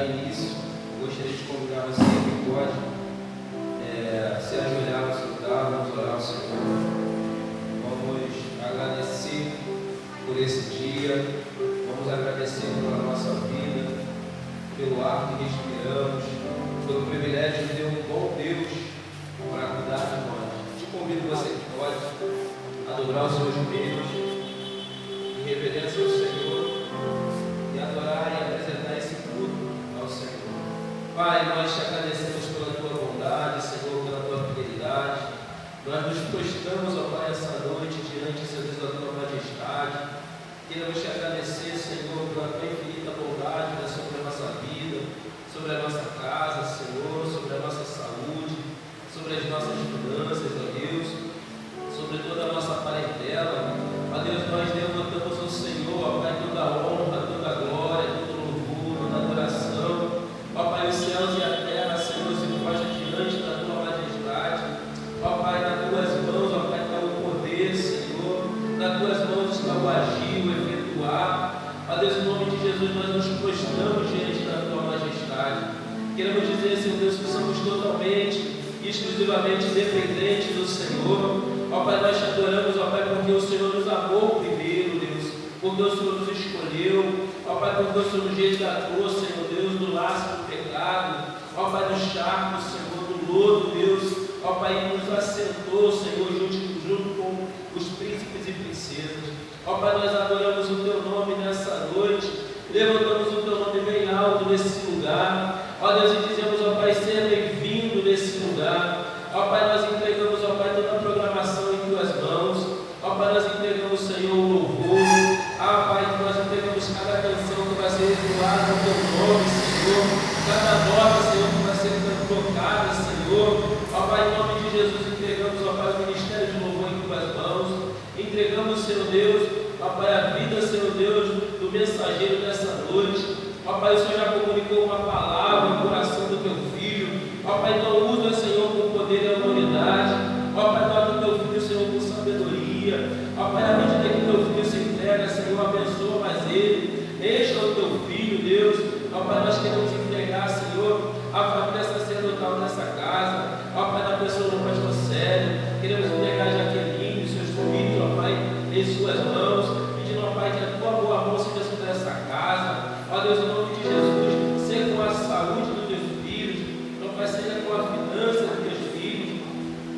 início, gostaria de convidar você que pode se ajoelhar no seu lugar, vamos orar ao Senhor. Vamos agradecer por esse dia, vamos agradecer pela nossa vida, pelo ar que respiramos, pelo privilégio de ter um bom Deus para cuidar de nós. Te convido você que pode adorar os seus joelhos, em reverência ao Senhor, e adorar e apresentar esse culto ao Senhor. Pai, nós te agradecemos pela tua bondade, Senhor, pela tua fidelidade. Nós nos prostramos, ó Pai, essa noite diante, Senhor Deus, da tua majestade. Queremos te agradecer, Senhor, pela tua infinita bondade sobre a nossa vida, sobre a nossa casa, Senhor, sobre a nossa saúde, sobre as nossas finanças, ó Deus, sobre toda a nossa parentela. Ó Deus, nós levantamos ao Senhor, ó Pai, toda a honra, toda a glória, todo o louvor, toda a adoração. Ó Pai, os céus e a terra, Senhor, se encosta diante da tua majestade. Ó Pai, nas tuas mãos, ó Pai, está o poder, Senhor. Nas tuas mãos está o agir, o efetuar. Ó Deus, em nome de Jesus, nós nos prostramos diante da tua majestade. Queremos dizer, Senhor Deus, que somos totalmente e exclusivamente dependentes do Senhor. Ó Pai, nós te adoramos, ó Pai, porque o Senhor nos amou primeiro, Deus, porque o Senhor nos escolheu, ó Pai, porque o Senhor nos resgatou, Senhor Deus, do laço do pecado, ó Pai, do charco, Senhor, do lodo, Deus, ó Pai, nos assentou, Senhor, junto com os príncipes e princesas. Ó Pai, nós adoramos o teu nome nessa noite, levantamos o teu nome bem alto nesse lugar, ó Deus, e dizemos, ó Pai, seja bem-vindo nesse lugar. Ó Pai, nós entregamos, ó Pai, toda a programação em tuas mãos. Ó Pai, nós entregamos, Senhor, o louvor. Ó Pai, nós entregamos cada canção que vai ser entoada no teu nome, Senhor. Cada nota, Senhor, que vai ser tocada, Senhor. Ó Pai, em nome de Jesus, entregamos, ó Pai, o ministério de louvor em tuas mãos. Entregamos, Senhor Deus, ó Pai, a vida, Senhor Deus, do mensageiro dessa noite. Ó Pai, o Senhor já comunicou uma palavra no coração do teu filho. Ó Pai, então usa, Senhor, com poder e autoridade. Ó Pai, toca o teu filho, Senhor, com sabedoria. Ó Pai, à medida que o teu filho se entrega, Senhor, abençoa mais ele. Encha o teu filho, Deus. Ó Pai, nós queremos entregar, Senhor, a família sacerdotal nessa casa. Ó Pai, na pessoa do pastor Célio. Queremos entregar a Jaqueline, seus filhos, ó Pai, em suas mãos. Pedindo, ó Pai, que a tua boa mão seja sobre essa casa. Ó Deus, em nome de Jesus, seja com a saúde dos teus filhos, ó Pai, seja com a finança dos teus filhos.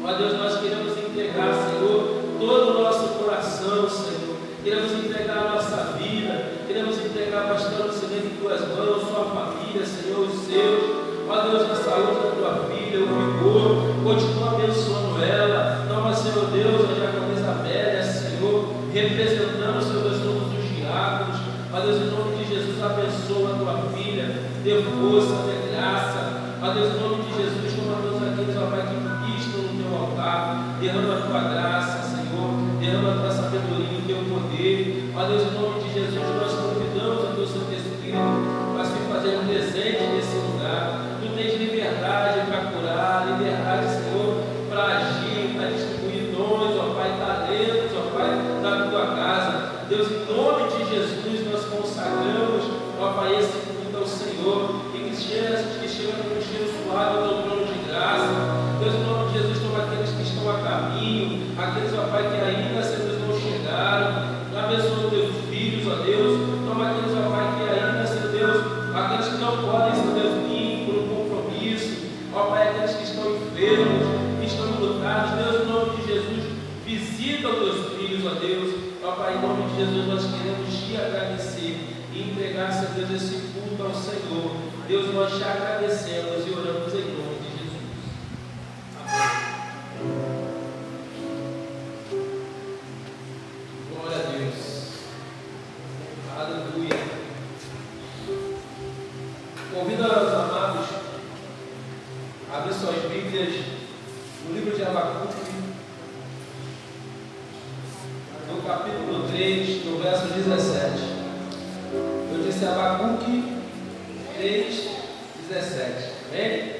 Ó Deus, nós queremos entregar, Senhor, todo o nosso coração, Senhor. Queremos entregar a nossa vida, queremos entregar a pastora Lucilene em tuas mãos, sua família, Senhor, os seus. Ó Deus, a saúde da tua filha, o vigor, continua abençoando ela. Toma, Senhor Deus, a Jacobesa Amélia, Senhor, representando, Senhor Deus, todos os diáconos. Ó Deus, em nome de Jesus, abençoa a tua filha, dê força, dê graça. Ó Deus, em nome de Jesus, como a todos aqueles, ó Pai, que ministram no teu altar, derrama a tua graça, Senhor, derrama a tua sabedoria, o teu poder. Ó Deus, em nome de Jesus, nós convidamos o teu Santo Espírito para se fazer presente nesse lugar. Tu tens liberdade para curar, liberdade, Senhor, para agir, para distribuir dons, ó Pai, talentos, ó Pai, na tua casa. Deus, em nome de Jesus, nós consagramos, ó Pai, esse culto ao Senhor, e que chega com um cheiro suave ao teu trono de graça. Deus, em nome de Jesus, toma aqueles que estão a caminho, aqueles, ó Pai, que ainda, Senhor Deus, não chegaram. Abençoa os teus filhos, ó Deus. Toma aqueles, ó Pai, que ainda, Senhor Deus, aqueles que não podem, Senhor Deus, vir por um compromisso, ó Pai, aqueles que estão enfermos, que estão lutados. Deus, em nome de Jesus, visita os teus filhos, ó Deus. Ó Pai, em nome de Jesus, nós queremos te agradecer e entregar, Senhor Deus, esse culto ao Senhor. Deus, nós te agradecemos e oramos em nome de Jesus. Amém. Glória a Deus. Aleluia. Convido os amados a abrir suas Bíblias no livro de Abacuque, no capítulo 3, no verso 17. Eu disse Abacuque 3, 17. Amém?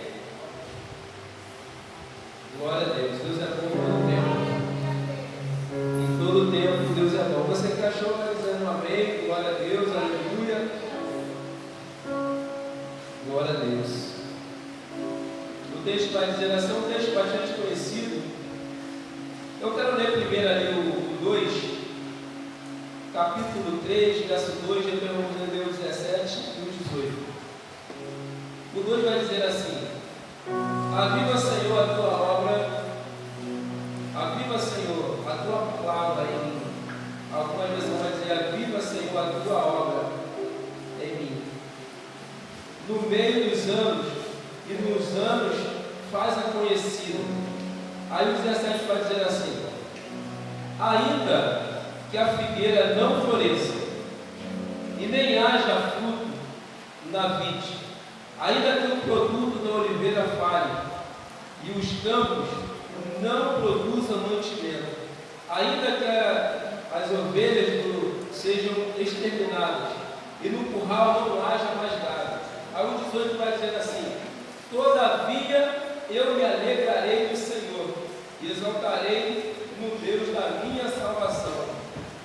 Glória a Deus. Deus é bom todo tempo. Em todo tempo, Deus é bom. Você que achou, vai dizendo amém. Glória a Deus. Aleluia. Glória a Deus. O texto vai dizer assim, é um texto bastante conhecido. Eu quero ler primeiro ali o 2, capítulo 3, verso 2, depois vamos ler o 17 e o 18. O 2 vai dizer assim: aviva, Senhor, a tua obra, aviva, Senhor, a tua palavra em mim. Alguma versão vai dizer: aviva, Senhor, a tua obra em mim. No meio dos anos e nos anos faz-a conhecida. Aí o 17 vai dizer assim: ainda que a figueira não floresça e nem haja fruto na vide, ainda que o produto da oliveira falhe e os campos não produzam mantimento, ainda que as ovelhas sejam exterminadas e no curral não haja mais gado. Aí o 18 vai dizer assim: todavia eu me alegrarei no Senhor e exaltarei no Deus da minha salvação.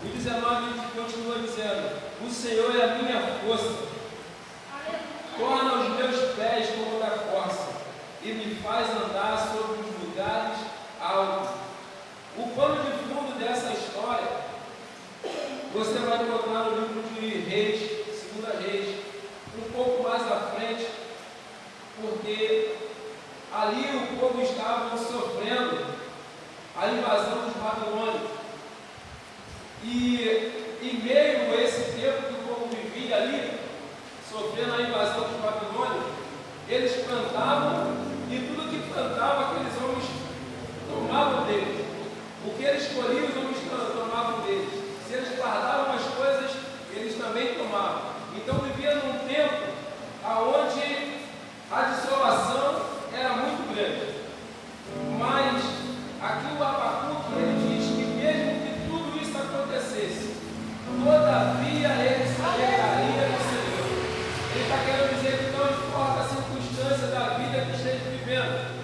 O 19 continua dizendo: o Senhor é a minha força, torna os meus pés como da corça e me faz andar sobre os lugares altos. O pano de fundo dessa história você vai encontrar no livro de Reis, 2 Reis, um pouco mais à frente, porque ali o povo estava sofrendo a invasão dos babilônios. E em meio a esse tempo que o povo vivia ali, sofrendo a invasão dos babilônios, eles plantavam e tudo que plantava aqueles homens tomavam deles. O que eles colhiam, os homens tomavam deles. Se eles guardavam as coisas, eles também tomavam. Então vivia num tempo onde a desolação era muito grande. Mas aqui o Abacuque, ele diz que mesmo que tudo isso acontecesse, todavia ele se alegraria no Senhor. Ele está querendo dizer que não importa a circunstância da vida que esteja vivendo,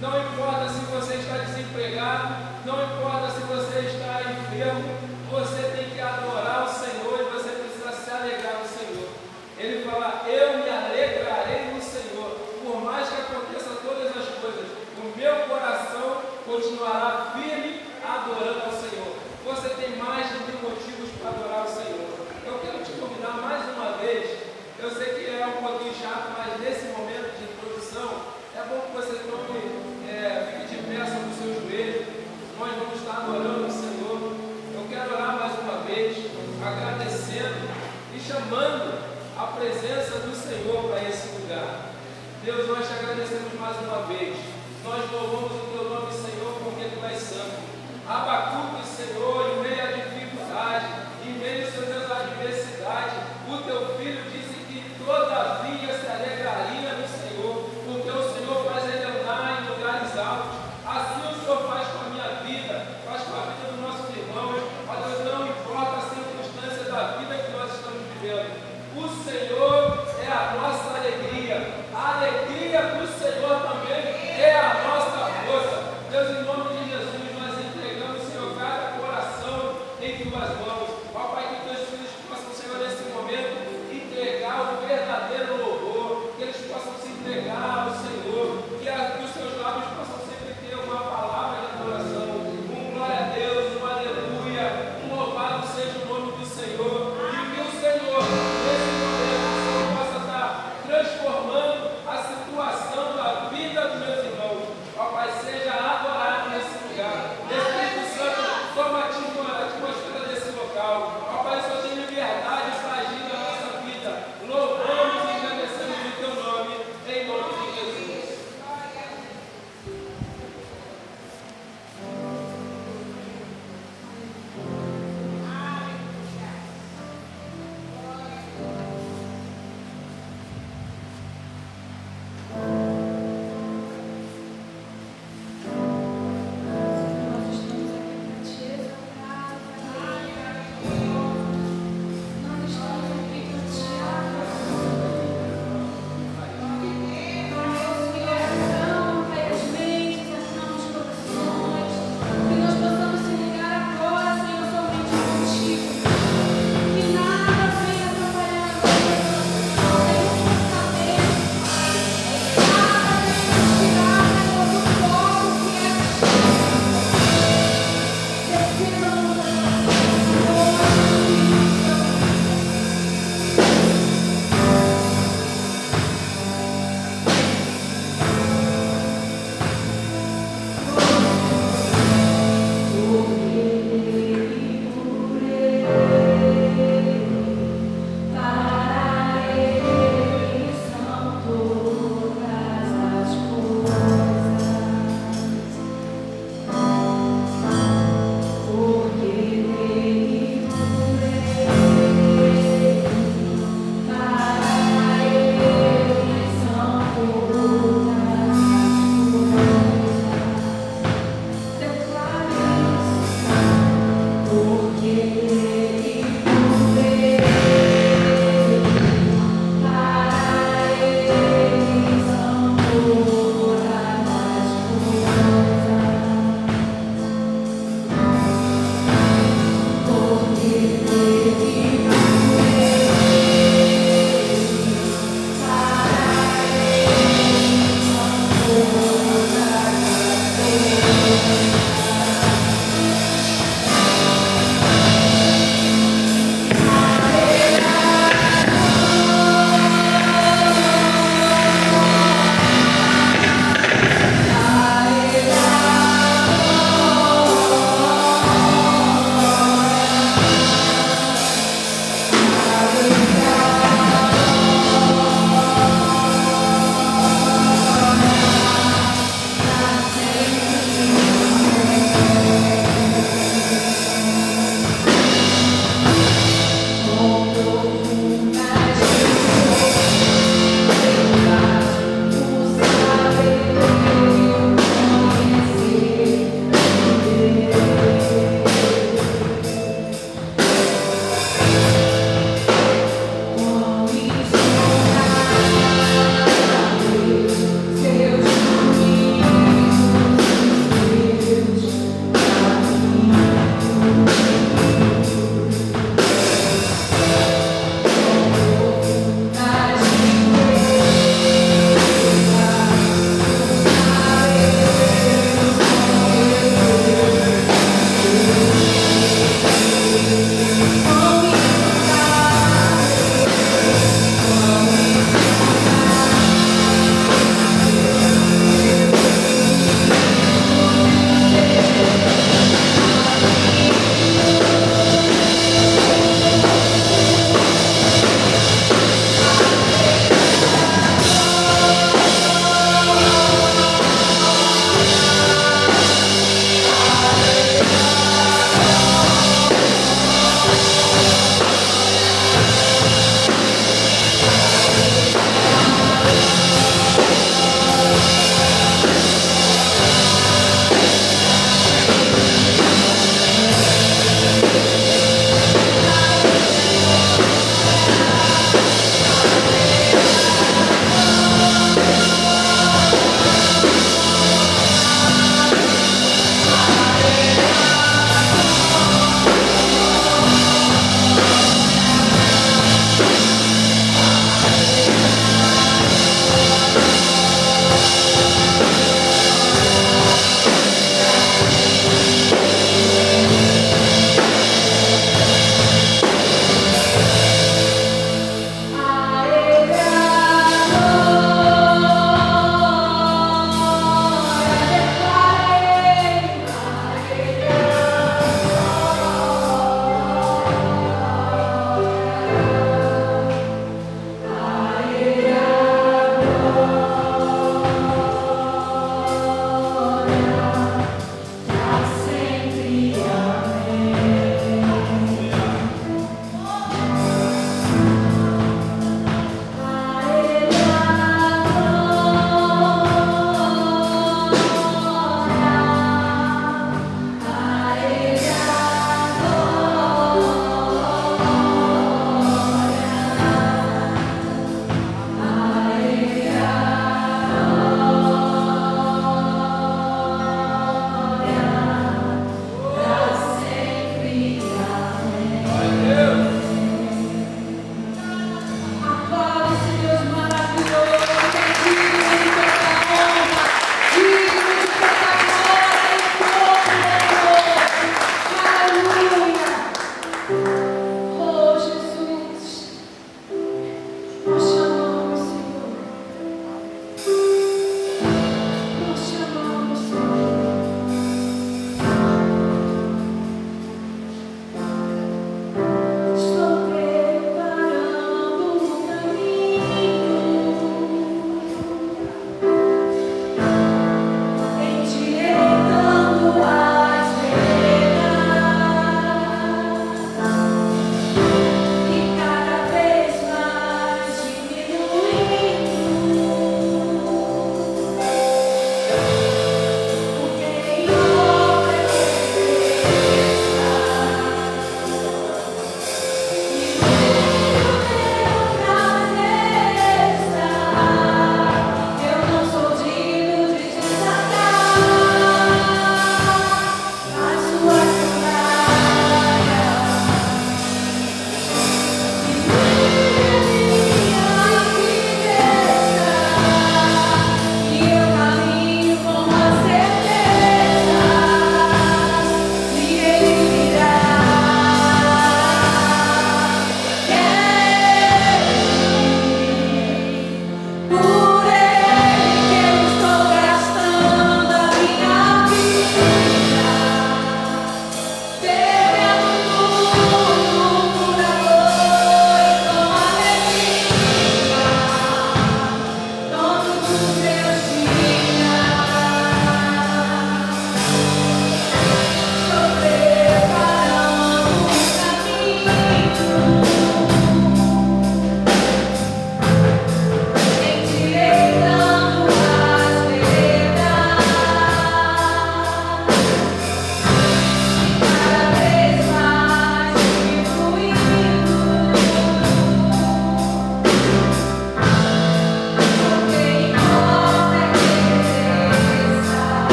não importa se você está desempregado, não importa se você está enfermo, você tem que adorar o Senhor e você precisa se alegrar no Senhor. Ele fala: eu me alegrarei no Senhor, por mais que aconteça todas as coisas, o meu coração continuará firme adorando ao Senhor. Você tem mais de 1000 motivos para adorar o Senhor. Eu quero te convidar mais uma vez. Eu sei que é um pouquinho chato, mas nesse momento de introdução é bom que você fique de pé sobre os seus joelhos. Nós vamos estar adorando o Senhor. Eu quero orar mais uma vez, agradecendo e chamando a presença do Senhor para esse lugar. Deus, nós te agradecemos mais uma vez. Nós louvamos o teu nome, Senhor, porque tu és santo. Abacuque, Senhor, em meio à dificuldade, em meio às suas adversidades, o teu filho disse que todavia se alegraria no Senhor, porque o Senhor faz ele andar em lugares altos. Assim o Senhor faz com a minha vida, faz com a vida dos nossos irmãos. Ó Deus, não importa a circunstância da vida que nós estamos vivendo, o Senhor é a nossa alegria. A alegria do Senhor também é a nossa força. Deus, em nome de Jesus, nós entregamos, Senhor, cada coração em tuas mãos. Ó Pai, que teus filhos possam, Senhor, nesse momento, entregar o verdadeiro louvor, que eles possam se entregar ao Senhor, que os seus lábios possam sempre ter uma palavra de adoração, um glória a Deus, um aleluia, um louvado seja o nome do Senhor, e que o Senhor, nesse momento, o Senhor possa estar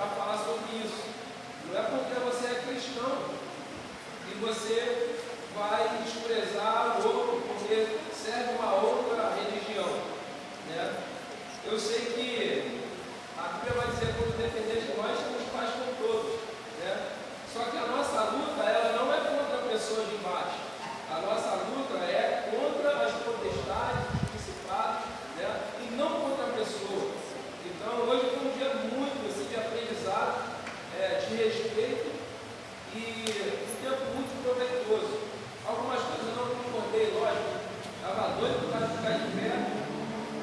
para falar sobre isso. Não é porque você é cristão Eu sei que a Bíblia vai dizer que quando depender de nós, somos paz com todos, né? Só que a nossa luta, ela não é contra a pessoa de baixo. A nossa luta é contra as potestades, os principados, né? E não contra a pessoa. Então, hoje foi um dia muito assim, de aprendizado, de respeito e um tempo muito proveitoso. Algumas coisas eu não concordei, lógico. Estava doido para ficar de pé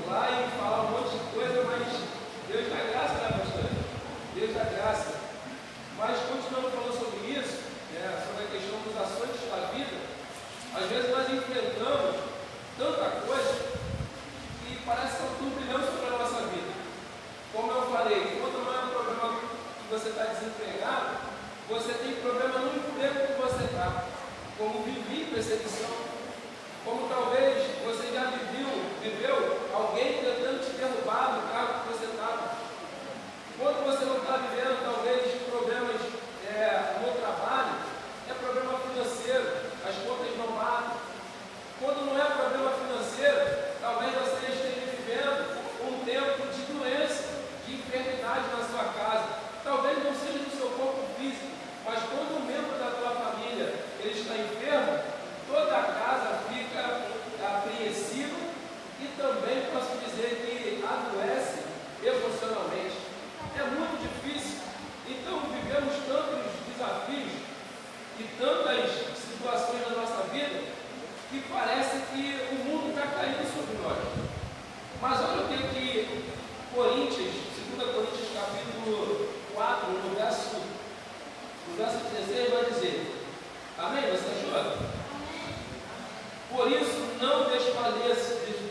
lá e falar um monte de coisa, mas Deus dá graça, né, pastor? Deus dá graça. Mas continuando falando sobre isso, sobre a questão dos açoites da vida, às vezes nós enfrentamos tanta coisa que parece que é um turbilhão sobre a nossa vida. Como eu falei, quando não é um problema que você está desempregado, você tem problema no emprego que você está. Como vivi perseguição, como talvez você já viveu alguém tentando te derrubar no cargo que você estava. Quando você não está vivendo, talvez, problemas no trabalho, é problema financeiro, as contas não batem. Quando não é problema financeiro, talvez você esteja vivendo um tempo de doença, de enfermidade na sua casa. Talvez não seja no seu corpo físico, mas quando um membro da tua família ele está enfermo, toda a casa fica apreensiva e também posso dizer que adoece emocionalmente. É muito difícil. Então vivemos tantos desafios e tantas situações na nossa vida que parece que o mundo está caindo sobre nós. Mas olha o que Coríntios, 2 Coríntios capítulo 4, no verso 16 vai dizer. Amém? Você achou? Por isso não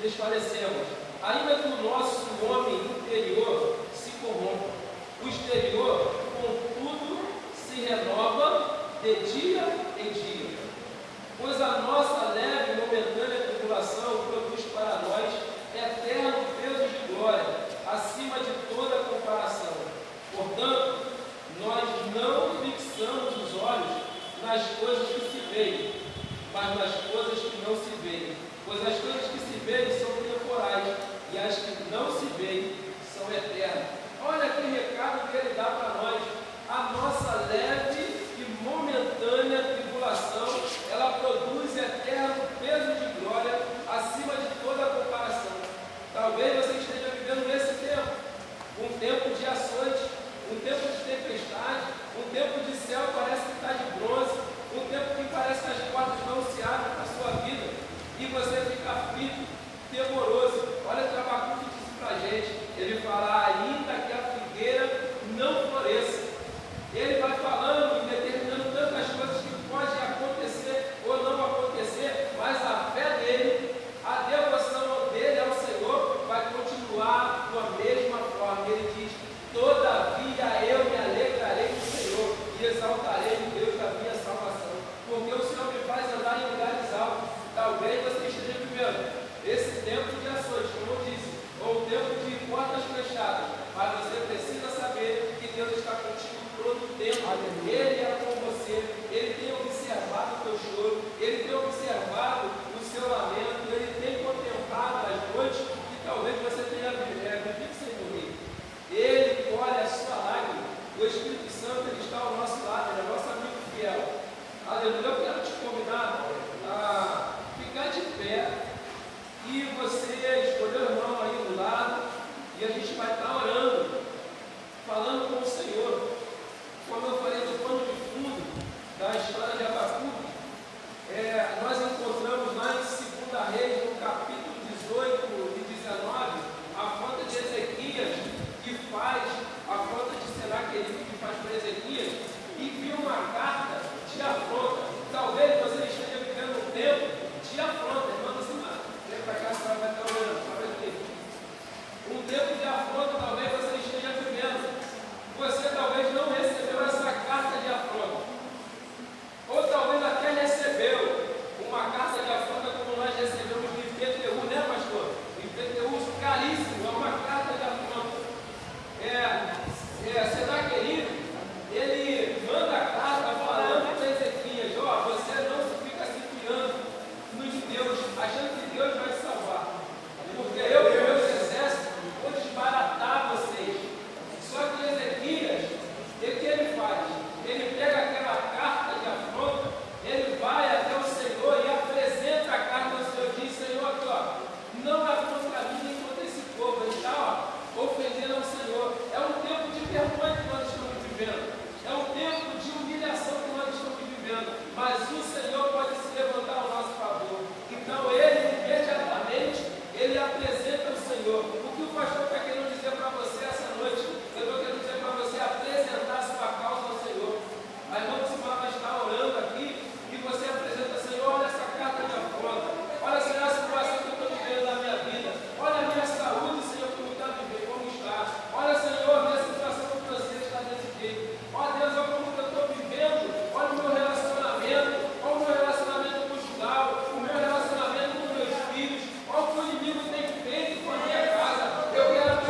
desfalecemos, ainda que o nosso homem interior se corrompa. O exterior, contudo, se renova de dia em dia. Pois a nossa leve e momentânea tribulação produz para nós eterno peso de glória, acima de toda comparação. Portanto, nós não fixamos os olhos nas coisas que se veem, mas nas coisas que não se veem. Pois as coisas que se veem são temporais, e as que não se veem são eternas. Olha que recado que ele dá para nós. A nossa leve e momentânea tribulação, ela produz eterno peso de glória, acima de toda comparação. Talvez você esteja vivendo nesse tempo, um tempo de açoite, um tempo de tempestade, um tempo de céu parece que está de bronze, um tempo que parece que as portas não se abrem para a sua vida, e você fica aflito, temoroso. Olha o que Abacuque disse para a gente, ele fala, ainda que a figueira não floresça. Ele vai falando e determinando tantas coisas que podem acontecer ou não acontecer, mas a fé dele, a devoção dele ao Senhor vai continuar da mesma forma. Ele diz, todavia eu me alegrarei no Senhor e exaltarei o Deus da minha salvação, porque o Senhor me faz andar em lugares altos. Talvez você esteja vivendo esse tempo de ações, como eu disse, ou o tempo de portas fechadas, mas você precisa saber que Deus está contigo todo o tempo. Ele é com você, Ele tem observado o teu choro, Ele tem observado o seu lamento, Ele tem contemplado as noites que talvez você tenha vivido sem dormir. Ele colhe a sua lágrima. O Espírito Santo ele está ao nosso lado, ele é nosso amigo fiel. Aleluia. Eu quero te convidar a ficar de pé e você escolher o irmão aí do lado e a gente vai estar orando, falando com o Senhor. Como eu falei do pano de fundo da história de Abacuque, nós encontramos lá em 2 Reis, no capítulo 18 e 19, a afronta de Ezequias, que faz a afronta de Senaqueribe, que faz para Ezequias, e viu uma carta de afronta. Talvez você esteja vivendo um tempo de afronta, irmão, assim, vem para cá, você vai estar orando, sabe aqui. Um tempo de afronta, talvez você esteja vivendo. Você talvez não recebeu essa carta de afronta, ou talvez até recebeu uma carta de afronta pastor está querendo dizer para você essa noite, eu estou querendo dizer para você apresentar a sua causa ao Senhor. A irmã Simara está orando aqui e você apresenta, Senhor, olha essa carta de afronta, olha, Senhor, a situação que eu estou vivendo na minha vida, olha a minha saúde, Senhor, como está vivendo, como está, olha, Senhor, a minha situação financeira está desse jeito, olha, Deus, olha como eu estou vivendo, olha o meu relacionamento, olha o meu relacionamento conjugal, o meu relacionamento com meus filhos, olha o que o inimigo tem feito com a minha casa. Eu quero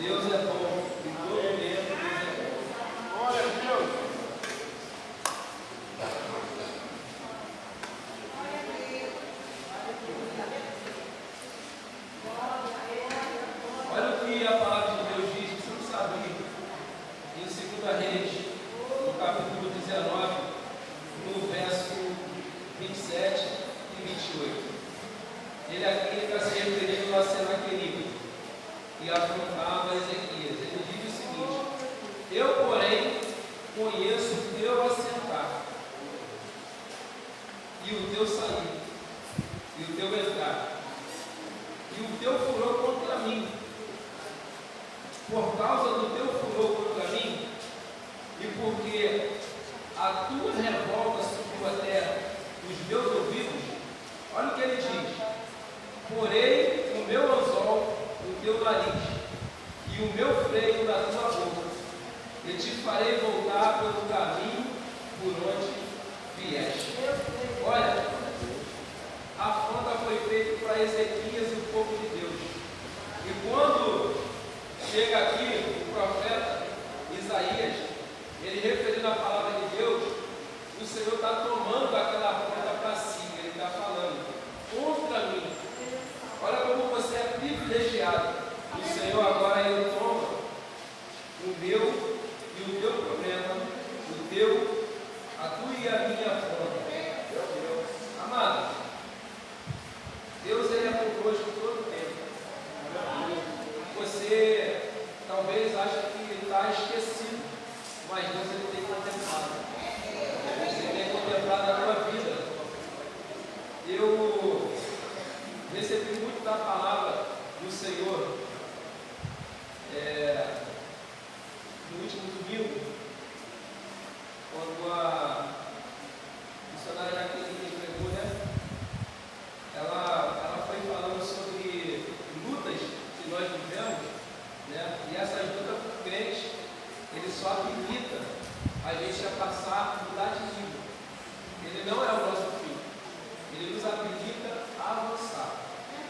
Deus é bom, em todo momento Deus é bom. Glória a Deus. Olha o que a palavra de Deus diz, você não sabia. Em 2 Reis, no capítulo 19, no verso 27 e 28. Ele aqui está se referindo a Senaqueribe e afrontava Ezequias. Ele diz o seguinte: eu, porém, conheço o teu assentar, e o teu sair, e o teu entrar, e o teu furor contra mim. Por causa do teu furor contra mim, e porque a tua revolta subiu até os meus ouvidos, olha o que ele diz: porei o meu anzol no teu nariz, e o meu freio na tua boca, e te farei voltar pelo caminho por onde vieste. Olha, a afronta foi feita para Ezequias e o povo de Deus. E quando chega aqui o profeta Isaías, ele referindo a palavra de Deus, o Senhor está tomando aquela afronta para si. Ele está falando contra mim. Olha como você é privilegiado. O Senhor agora ele toma o meu e o teu problema, a tua e a minha afronta. Amado, Deus ele é conosco todo o tempo. Você talvez ache que está esquecido, mas Deus ele tem contemplado. Você tem contemplado a tua vida. Eu recebi muito da palavra do Senhor no último domingo, quando a missionária Jaqueline pregou, né? Ela foi falando sobre lutas que nós vivemos, né? E essas lutas para o crente, ele só habilita a gente a passar do ladinho. Ele não é o nosso fim. Ele nos habilita a avançar.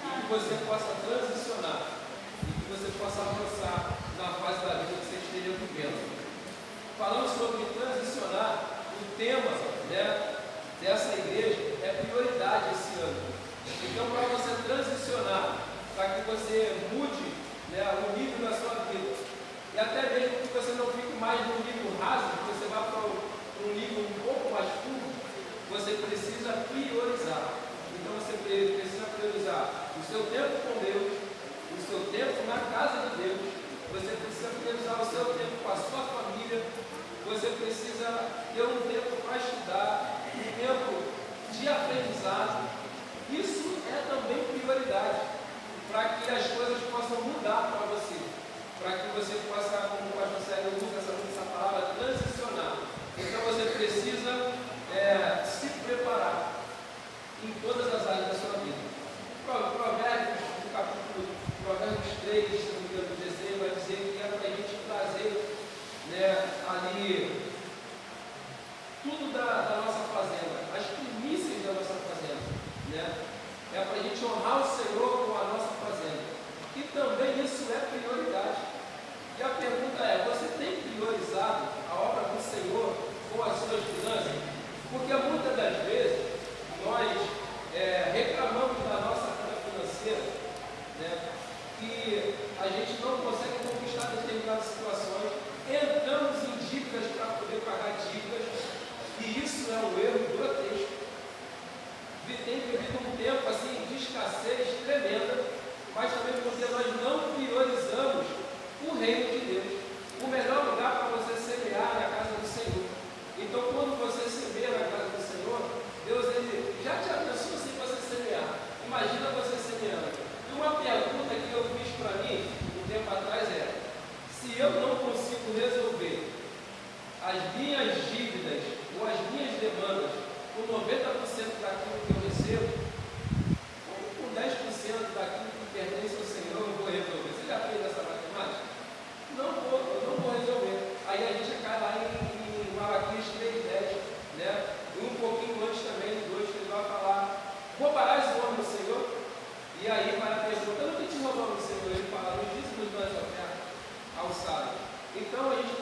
E que você possa transicionar. E que você possa avançar na fase da vida que você esteja vivendo. Falando sobre transicionar, o tema, né, dessa igreja é prioridade esse ano. Então, para você transicionar, para que você mude, né, o nível da sua vida, e até mesmo que você não fique mais no nível raso, que você vá para um nível um pouco mais fundo, você precisa priorizar. Então você precisa priorizar o seu tempo com Deus, o seu tempo na casa de Deus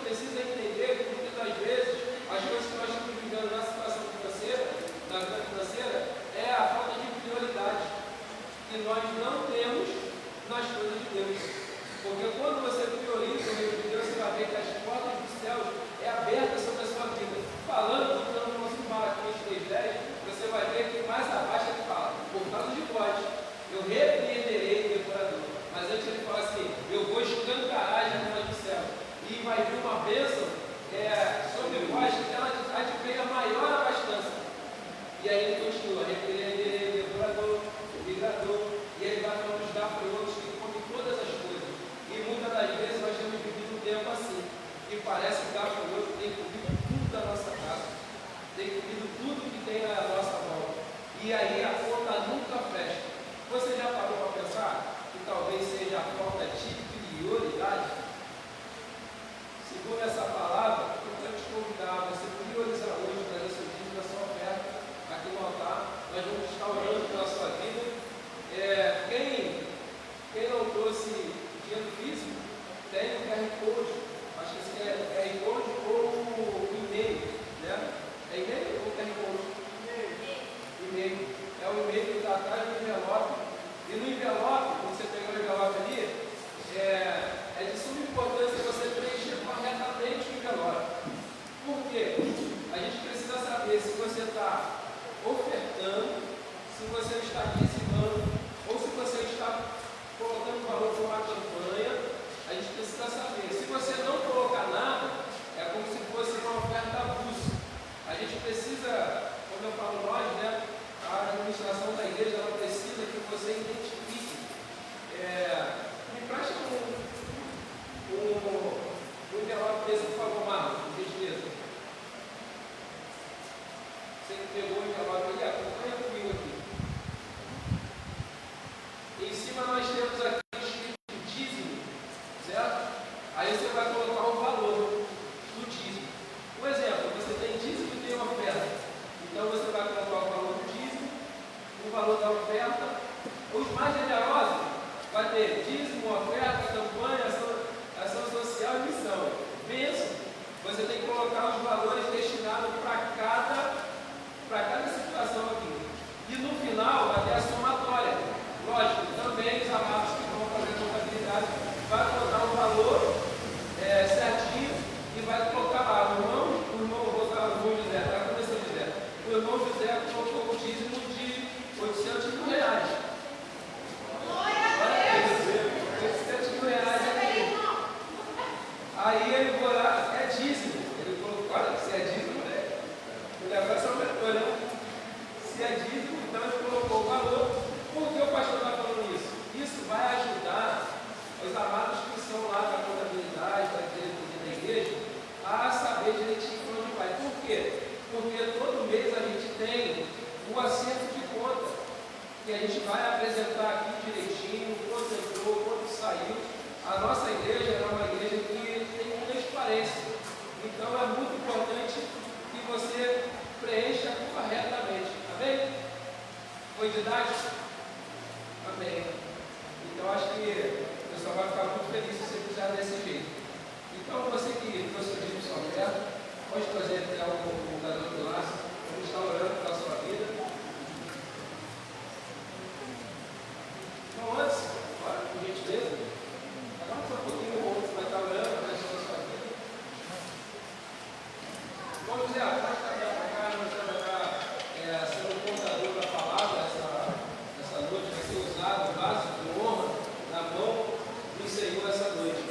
precisa entender que muitas das vezes as coisas que nós estamos vivendo na situação financeira, na vida financeira, é a falta de prioridade que nós não temos nas coisas de Deus. Porque quando você prioriza o reino de Deus, você vai ver que as portas dos céus é abertas sobre a sua vida. Falando, voltando no nosso Malaquias 3:10, você vai ver que mais abaixo ele fala, por causa de vós, eu repreenderei o devorador. Mas antes ele fala assim, eu vou escancarar as janelas do céu. E vai vir uma bênção sobre vós, que ela advém a maior abastança. E aí ele continua, repreenderei o devorador, o migrador, e ele vai nos dar frutos que comem todas as coisas. E muitas das vezes nós temos vivido um tempo assim, que parece que o gafanhoto tem comido tudo da nossa casa, tem comido tudo que tem à nossa volta. E aí a conta nunca fecha. Você já parou para pensar que talvez seja a falta de prioridade? Segundo essa palavra, eu quero te convidar a você priorizar hoje, trazer seu dízimo, a sua oferta aqui no altar. Nós vamos estar orando pela sua vida. Quem não trouxe dinheiro físico, tem o QR Code. Acho que esse é QR Code ou o e-mail, né? É e-mail ou QR Code? E-mail. É o e-mail que está atrás do envelope. E no envelope, quando você pega o envelope ali, é de suma importância você preencher corretamente o envelope. Por quê? A gente precisa saber se você está ofertando, se você está dizimando, ou se você está colocando valor para uma campanha. A gente precisa saber. Se você não colocar nada, é como se fosse uma oferta avulsa. A gente precisa, como eu falo nós, né? A administração da igreja, ela precisa que você identifique. Me preste um envelope desse, por favor, Marlon, por gentileza. Você que pegou o envelope ali, acompanha comigo aqui. Em cima nós temos aqui escrito dízimo, certo? Aí você vai colocar o valor do dízimo. Um exemplo, você tem dízimo e tem oferta. Então você vai colocar o valor do dízimo, o valor da oferta. Os mais generosos vai ter dízimo, oferta, campanha, ação social e missão. Bênção. Você tem que colocar os valores destinados para cada situação aqui. E no final vai ter a somatória. Lógico, também os amados que vão fazer a contabilidade vai colocar o valor certinho e vai colocar lá. O irmão José, está começando José. O irmão José colocou o dízimo de R$800 mil. R$800 mil aqui. Aí ele foi lá, é dízimo. Ele colocou, olha, se é dízimo, né? O negócio aumentou, né? Se é dízimo, então ele colocou o valor. Por que o pastor está falando isso? Isso vai ajudar os amados que são lá da contabilidade, da diretoria da igreja, a saber direitinho para onde vai. Por quê? Porque todo mês a gente tem o acerto de conta, que a gente vai apresentar aqui direitinho, quanto entrou, quanto saiu. A nossa igreja é uma igreja que tem transparência. Então é muito importante que você preencha corretamente. Amém? Foi didático? Amém. Então acho que o pessoal vai ficar muito feliz se você fizer desse jeito. Então você que trouxe o dízimo sua oferta, pode trazer até o computador do laço. Vamos estar orando pela sua vida. Então antes, bora, por gentileza. Agora só um pouquinho, o outro vai estar orando para a sua vida. Bom, José, pode estar para cá, nós vamos estar sendo o contador da palavra essa noite, vai ser usado o vaso de honra na mão do Senhor essa noite.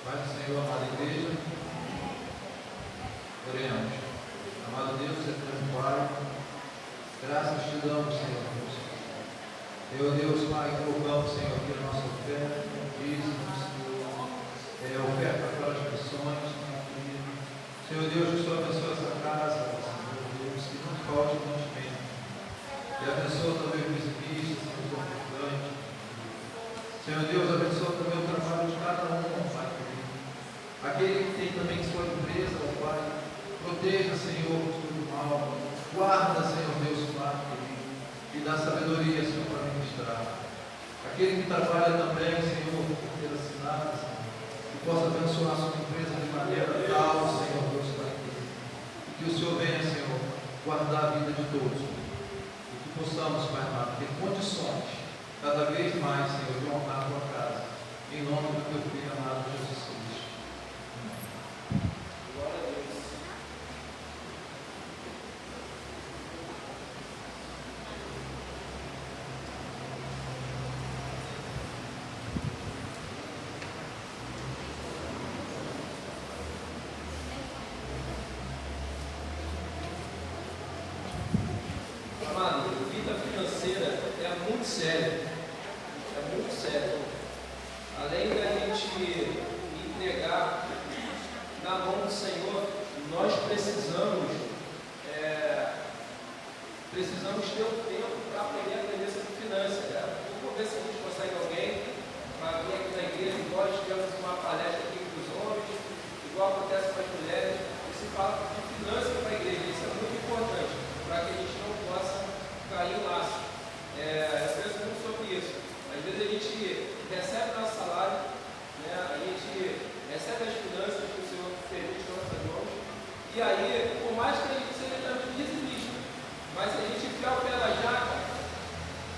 Pai do Senhor, amada igreja, oremos. Amado Deus, eterno Pai, graças te damos, Senhor Deus. Meu Deus, Pai, colocamos, Senhor, aqui a nossa oferta, dízimos, oferta para as missões, Senhor Deus, que o Senhor abençoe essa casa, Senhor Deus, que não falte mantimento. E abençoa também o exibisto, Senhor, o ofertante. Senhor Deus, abençoa também o trabalho de cada um, Pai querido. Aquele que tem também sua empresa, ó Pai, proteja, Senhor, Guarda, Senhor Deus, Pai, e dá sabedoria, Senhor, para ministrar. Aquele que trabalha também, Senhor, por ter assinado, Senhor, que possa abençoar a sua empresa de maneira tal, Senhor Deus, Pai, que o Senhor venha, Senhor, guardar a vida de todos, e que possamos, Pai amado, ter condições, cada vez mais, Senhor, de honrar a tua casa, em nome do teu filho amado Jesus Cristo. Glória a Deus. Amado, vida financeira é muito séria. É muito sério. Além da gente entregar na mão do Senhor, nós precisamos ter um tempo para aprender sobre finanças. Eu vou ver se a gente consegue alguém para vir aqui na igreja. Nós tivemos uma palestra aqui com os homens, igual acontece com as mulheres, e se fala de finanças para a igreja. Isso é muito importante, para que a gente não possa cair em laço. Eu penso muito sobre isso. Às vezes a gente recebe nosso salário, né? A gente recebe as finanças que o Senhor permite nas nossas mãos, e aí, por mais que a gente seja também dizimista, mas se a gente enfiar o pé na jaca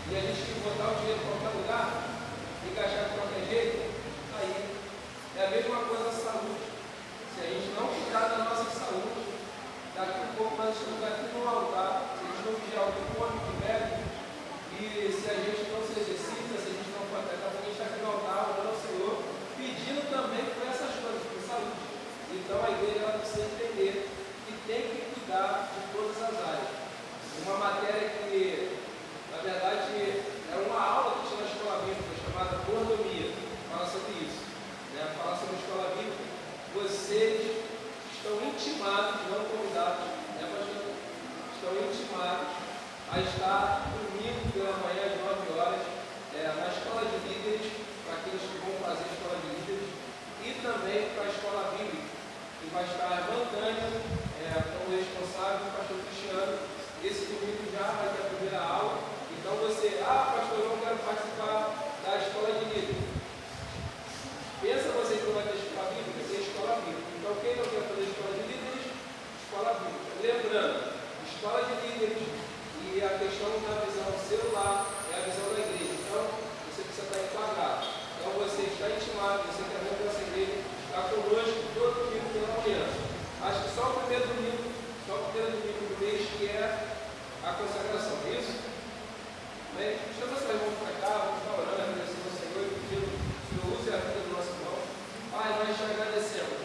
e a gente botar o dinheiro em qualquer lugar e gastar de qualquer jeito, aí é a mesma coisa a saúde. Se a gente não cuidar da nossa saúde, daqui a pouco nós estamos aqui no altar, se a gente não vigiar o que come, o que bebe, e se a gente não se exercita, se a gente não pode, daqui a pouco a gente está aqui no altar, orando ao Senhor, pedindo também por essas coisas, por saúde. Então a igreja ela precisa entender que tem que cuidar de todas as áreas. Uma matéria que, na verdade, é uma aula que tinha na escola bíblica chamada Mordomia, fala sobre isso, né? Fala sobre a escola bíblica. Vocês estão intimados, não convidados, né, pastor? Estão intimados a estar domingo pela manhã às 9 horas na escola de líderes, para aqueles que vão fazer a escola de líderes, e também para a escola bíblica, que vai estar a irmã Tânia como responsável, o pastor Cristiano. Esse domingo já vai ter a primeira aula. Então você, pastor, eu não quero participar da escola de líderes. Pensa você que não vai ter escola bíblica, tem escola bíblica. Então quem não quer fazer escola de líderes? Escola bíblica. Lembrando, escola de líderes e a questão da visão celular é a visão da igreja. Então você precisa estar enquadrado. Então você está intimado, você quer ver a nossa igreja, está conosco todo domingo pela manhã. Acho que só o primeiro domingo do mês que é a consagração, é isso? Bem, chama essa irmã para cá, vamos estar orando, agradecendo ao Senhor e pedindo que o Senhor use a vida do nosso irmão. Pai, nós te agradecemos.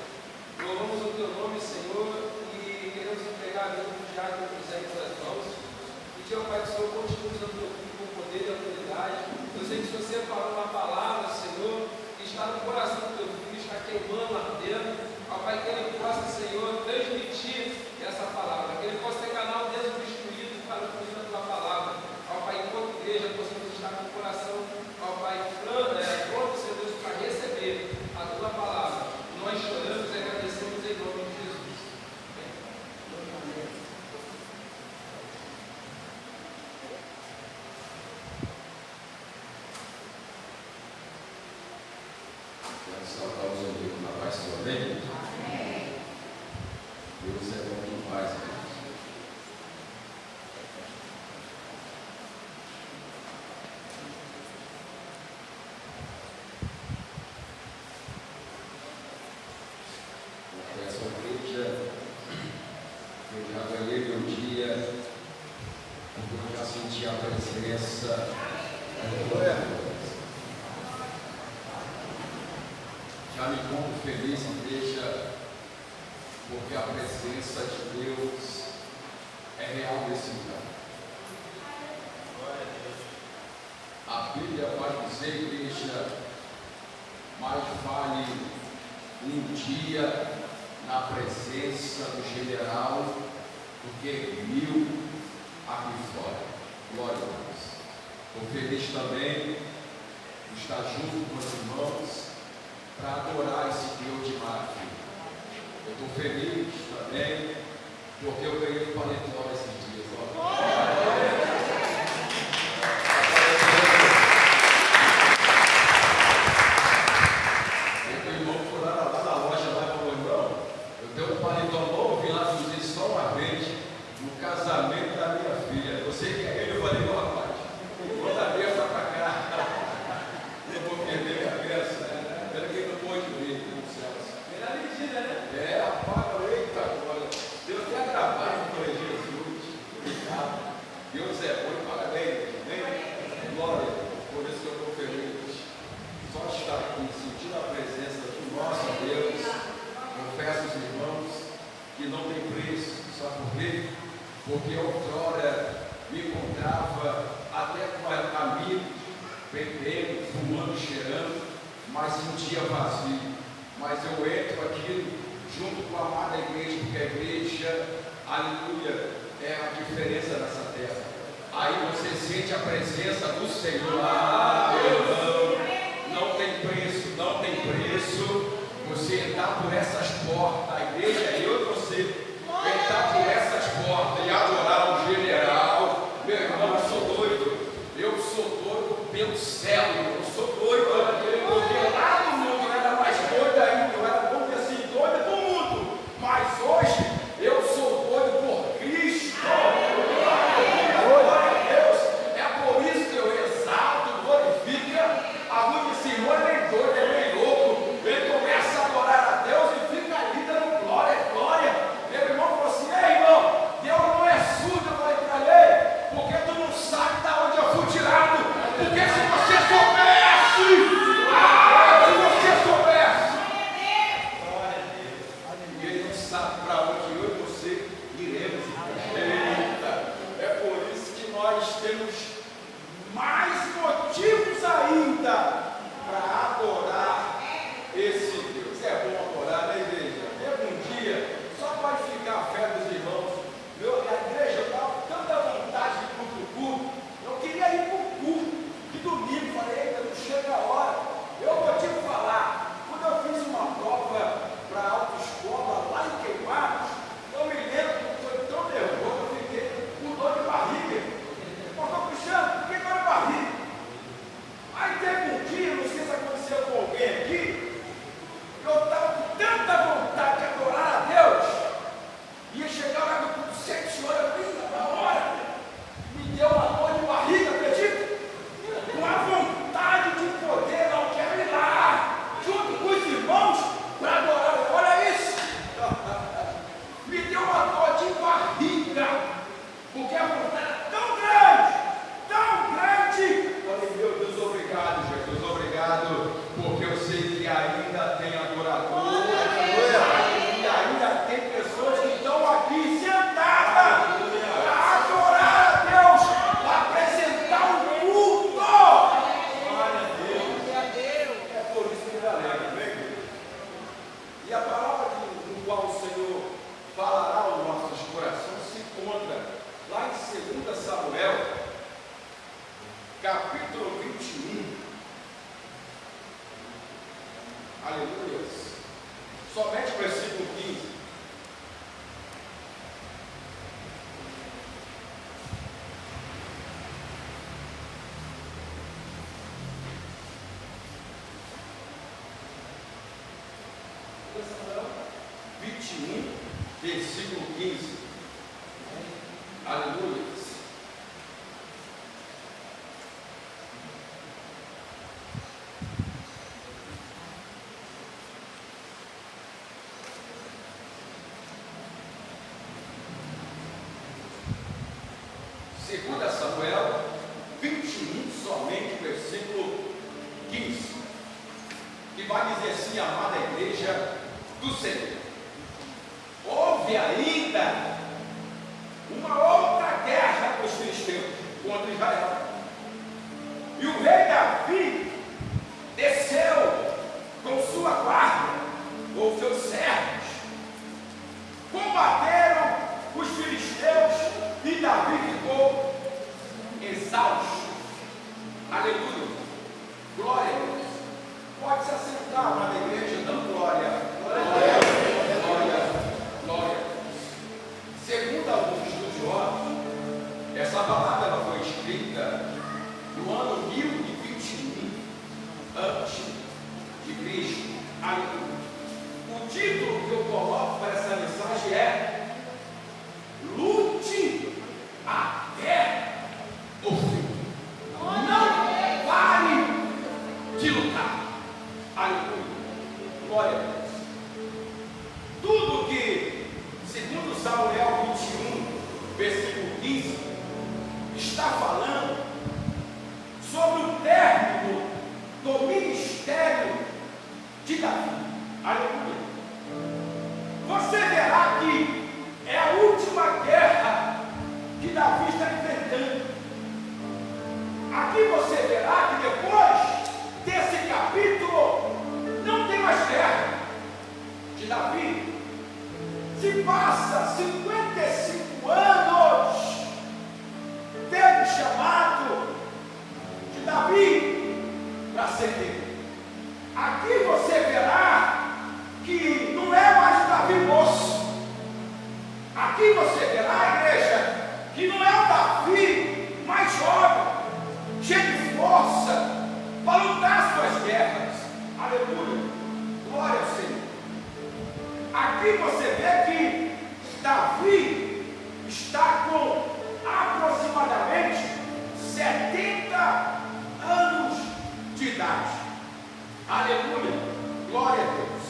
Louvamos o teu nome, Senhor, e queremos entregar a vida do diácono que quiser em tuas mãos. E que, ó Pai, que o Senhor continue usando o teu filho com poder e autoridade. Eu sei que se você falou uma palavra, Senhor, que está no coração do teu filho, está queimando, ardendo, ó Pai, que ele possa, Senhor, transmitir essa palavra, que ele possa ter canal desobstruído para o fluir da tua palavra. Ó Pai, enquanto igreja, possamos estar com o coração, ó Pai, pronto, Senhor Deus, para receber a tua palavra. Nós choramos e agradecemos em nome de Jesus. Quero saudar os amigos na paz do Senhor, amém? Deus é bom demais, irmãos. Essa igreja, eu já ganhei meu dia, porque eu já senti a presença. Já me encontro feliz, igreja, porque a presença de Deus é real nesse lugar. A Bíblia vai dizer, igreja, mais vale um dia na presença do general do que 1000 aqui fora. Glória a Deus. Estou feliz também de estar junto com os irmãos para adorar esse Deus de maravilha. Eu estou feliz também porque eu ganhei o paletó esses dias. casado de tão novo, vim lá dizer só uma vez, no casamento da minha filha. Você que é ele, eu falei, não, rapaz, quando a besta para cá, eu vou perder a cabeça. Pelo que não pode ver, no céu. Era mentira, né? É, apaga, eita, olha. Deus quer gravar por Jesus. Obrigado. Deus é bom, parabéns, amém? Glória, por isso que eu estou feliz. Só estar aqui, sentindo a presença do nosso Deus. Confesso aos irmãos que não tem preço, sabe por quê? Porque outrora me encontrava até com amigos, bebendo, fumando, cheirando, mas um dia vazio. Mas eu entro aqui junto com a amada igreja, porque a igreja, aleluia, é a diferença nessa terra. Aí você sente a presença do Senhor. Não tem preço, não tem preço. Você entrar por essas portas, a igreja é eu e você. Entrar por essas portas e adorar o general. Meu irmão, eu sou doido. Eu sou doido pelo céu. Eu sou doido. Porque lá no mundo eu era mais doido ainda. Eu era bom que assim, doido do mundo. Mas hoje eu sou doido por Cristo. Glória a Deus. É por isso que eu exalto, glorifico. Alguns dizem, não é nem doido, é nem louco. Ele começa a adorar a Deus e fica ali dando glória, glória. Meu irmão falou assim, ei irmão, Deus não é surdo. Eu falei para ele, porque tu não sabe de onde eu fui tirado. Porque se você soubesse, se você soubesse, e ele não sabe para onde eu e você iremos. Eita, é por isso que nós temos mais motivos ainda para adorar esse Deus. É bom adorar, né, igreja? Teve um dia, só para ficar a fé dos irmãos, a igreja estava com tanta vontade de ir para o culto, eu queria ir para o culto, de domingo, falei, eita, não chega a hora. Eu vou te falar, quando eu fiz uma prova para a autoescola lá em Queimados, eu me lembro que eu fui tão nervoso, eu fiquei com dor de barriga. Pastor Cristiano, por que dor de barriga? Aí teve um dia, não sei se aconteceu com alguém aqui, eu estava com tanta vontade de adorar a Deus, ia chegar lá no culto 7 horas, eu falei, na hora, me deu uma dor de barriga, acredita? Uma vontade de poder, não quero ir lá, junto com os irmãos, para adorar, olha isso, me deu uma dor de barriga, porque a vontade era tão grande, falei, meu Deus, obrigado, Jesus, obrigado, porque eu sei que ainda tem adorador, e ainda tem pessoas que estão aqui sentadas para adorar a Deus, para apresentar um culto. Glória a Deus. É por isso que me alegra, amém? E a palavra no qual o Senhor falará aos nossos corações se encontra lá em 2 Samuel, capítulo 21. Aleluia. Somente o versículo 15. Samuel 21, versículo 15. Aleluia. Segunda Samuel 21, somente versículo 15, que vai dizer assim, amada igreja do Senhor, houve ainda uma outra guerra dos filisteus contra Israel, e o rei Davi desceu com sua guarda, ou seus servos, combateram os filisteus, e Davi ficou exausto. Aleluia. Glória a Deus. Pode se assentar na igreja dando glória. Glória. Glória. Glória. Segundo alguns estudiosos, essa palavra ela foi escrita no ano 1021 antes de Cristo. Aleluia. O título que eu coloco para essa mensagem 55 anos, teve o chamado de Davi para ser rei. Aqui você verá que não é mais Davi moço. Aqui você verá, igreja, que não é o Davi mais jovem, cheio de força para lutar suas guerras. Aleluia, glória ao Senhor. Aqui você vê que Davi está com aproximadamente 70 anos de idade. Aleluia, glória a Deus.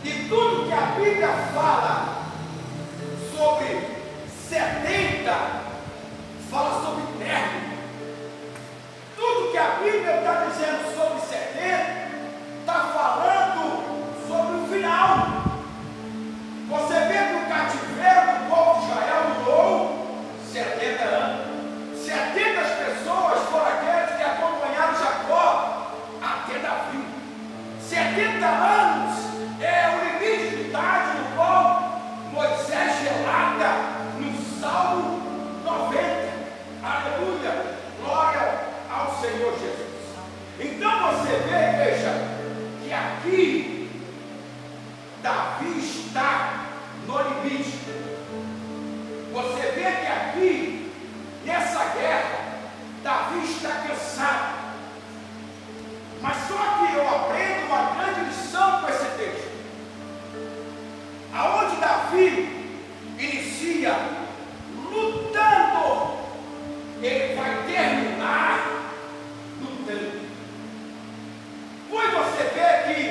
E tudo que a Bíblia fala sobre 70, fala sobre término. Tudo que a Bíblia está dizendo sobre 70, está falando sobre o final. Você vê que o cativeiro do povo de Israel durou 70 anos. 70 pessoas foram aqueles que acompanharam Jacó até Davi. 70 anos é o limite de idade no qual Moisés relata no Salmo 90. Aleluia, glória ao Senhor Jesus. Então você vê, veja, que aqui Davi está no limite. Você vê que aqui, nessa guerra, Davi está cansado. Mas só que eu aprendo uma grande lição com esse texto. Aonde Davi inicia lutando, ele vai terminar lutando. Pois você vê que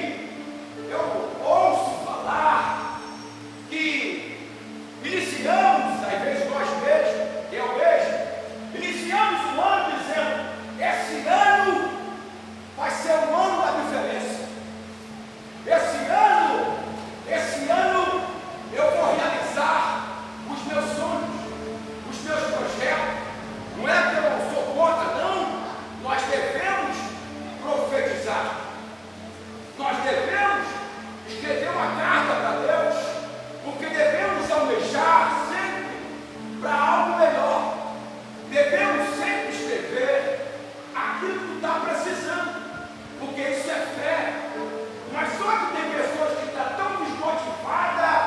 eu ouço falar que iniciamos, às vezes nós mesmos, eu mesmo, iniciamos o ano dizendo: esse ano vai ser o ano da diferença. Esse ano eu vou realizar os meus sonhos, os meus projetos. Não é que eu não sou contra, não. Nós devemos profetizar. Nós devemos escrever uma carta para Deus, porque devemos almejar sempre para algo melhor. Devemos sempre escrever aquilo que está precisando, porque isso é fé. Mas só que tem pessoas que estão tão desmotivadas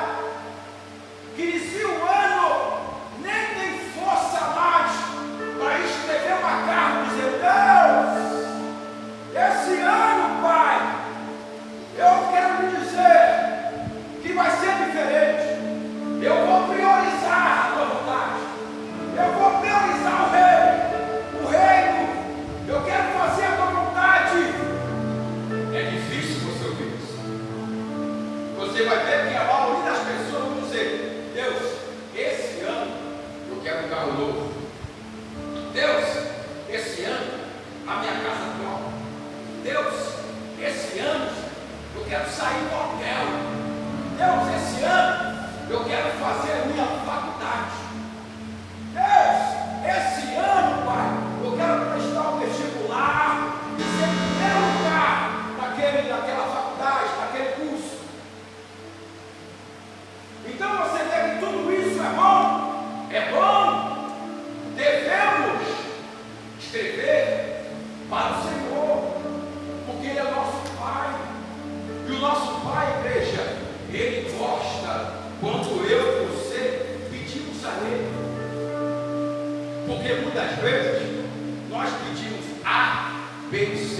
que iniciam o ano, nem tem força mais para escrever uma carta e dizer: Deus, esse ano, Pai, eu quero lhe dizer que vai ser diferente. Eu vou priorizar a tua vontade. Eu vou priorizar o reino. Eu quero fazer a tua vontade. É difícil você ouvir isso. Você vai ver que a maioria das pessoas vão dizer: Deus, esse ano eu quero um carro novo. Deus, esse ano a minha casa própria. Deus, esse ano eu quero sair do hotel. Deus, esse ano eu quero fazer a minha faculdade. Deus, esse ano, Pai, eu quero prestar um vestibular e ser em primeiro lugar naquela faculdade, naquele curso. Então você vê que tudo isso é bom. É bom. Devemos escrever para o Senhor, porque Ele é o nosso Pai. E o nosso Pai, igreja, Ele gosta quando eu e você pedimos a Ele. Porque muitas vezes nós pedimos A, B e C,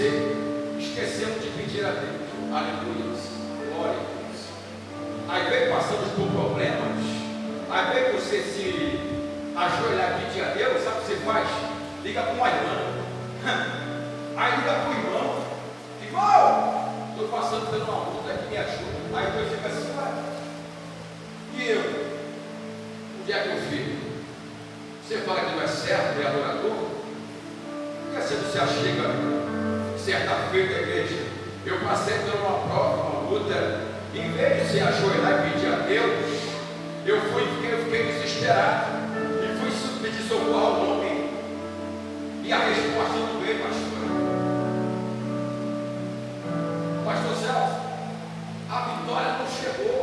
esquecemos de pedir a Deus. Aleluia, glória a Deus. Às vezes passamos por problemas, às vezes você se ajoelhar e pedir a Deus, sabe o que você faz? Liga para uma irmã. Aí liga para o irmão. Igual, estou passando por uma luta aqui, me ajuda. Aí Deus fica assim: e eu? Onde é que eu fico? Você fala que não é certo, é adorador? Por que você não se achega? Certa feita, igreja, eu passei por uma prova, uma luta. Em vez de se ajoelhar e pedir a Deus, eu fiquei desesperado e fui pedir socorro ao homem. E a resposta não veio, pastor Celso. A vitória não chegou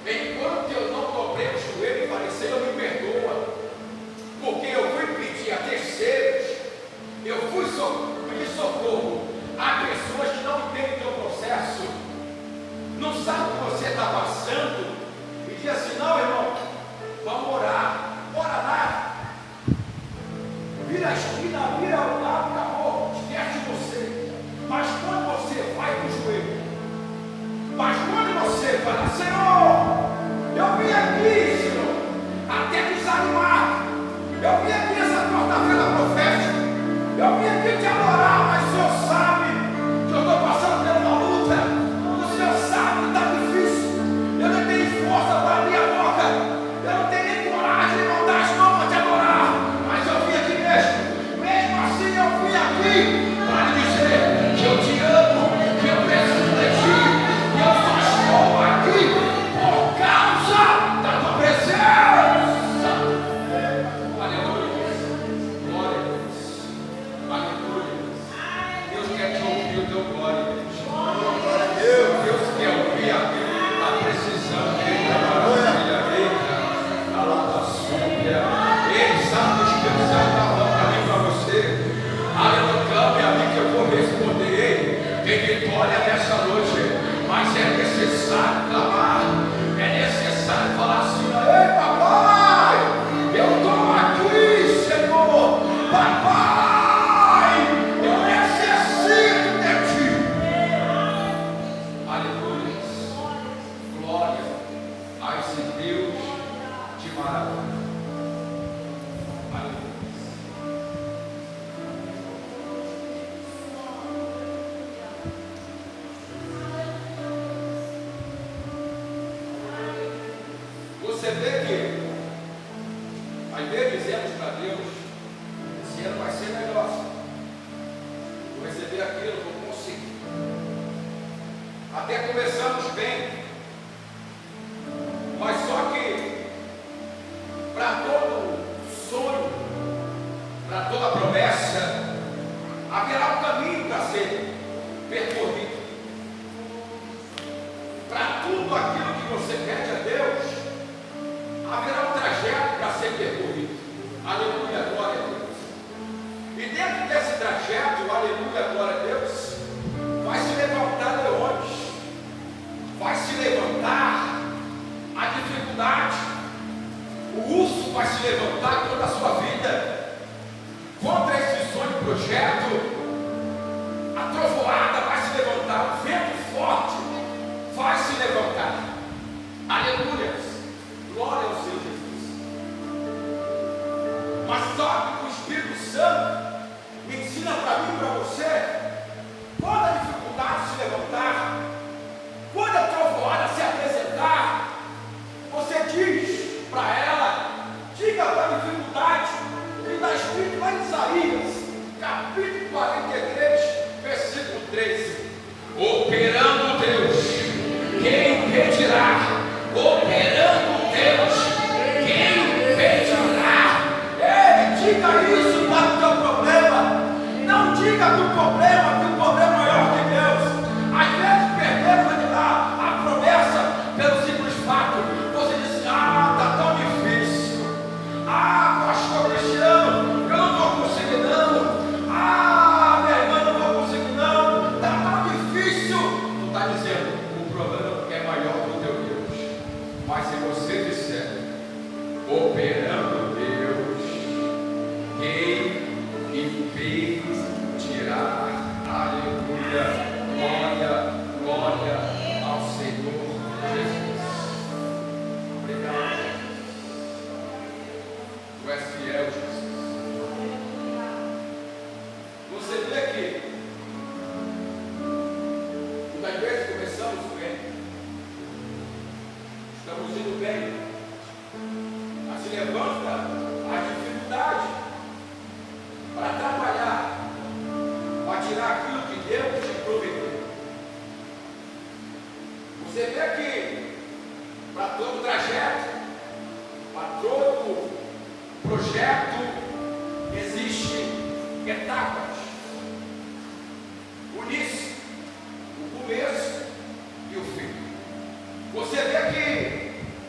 enquanto eu não dobrei o joelho agora. Você vê que, às vezes, dizemos para Deus: esse ano vai ser melhor. Vou receber aquilo, vou conseguir. Até começamos bem, mas só que, para todo sonho, para toda promessa, haverá um caminho para ser percorrido. Para tudo aquilo que você pede a Deus, haverá um trajeto para ser percorrido. Aleluia, glória a Deus. E dentro desse trajeto, aleluia, glória a Deus, vai se levantar leões, vai se levantar a dificuldade, o urso vai se levantar toda a sua vida contra esse sonho e projeto. A trovoada vai se levantar, o vento forte vai se levantar. Aleluia. Glória ao Senhor Jesus. Mas sabe que o Espírito Santo me ensina para mim e para você: quando a dificuldade se levantar, quando a trovoada se apresentar, você diz para ela, diga para a dificuldade, o que está escrito lá em Isaías, capítulo 43, versículo 13: operando Deus, quem impedirá? Operando Deus, quem impedirá? Diga isso para o teu problema. Não diga que o problema é maior que Deus. Às vezes perdemos a promessa pelo simples fato. Você diz: está tão difícil. Pastor Cristiano, eu não vou conseguir não. Minha irmã, não vou conseguir não. Está tão difícil. Tu está dizendo: o problema é maior que o teu Deus. Mas se você disser: operando Deus, quem impedirá? Aleluia, glória, glória ao Senhor Jesus. Obrigado, Jesus. Tu és fiel, Jesus. Você vê que muitas vezes começamos bem, estamos indo bem, mas se levanta a dificuldade para atrapalhar, para tirar aquilo que Deus te prometeu. Você vê que para todo trajeto, para todo projeto, existem etapas. O início, o começo e o fim. Você vê que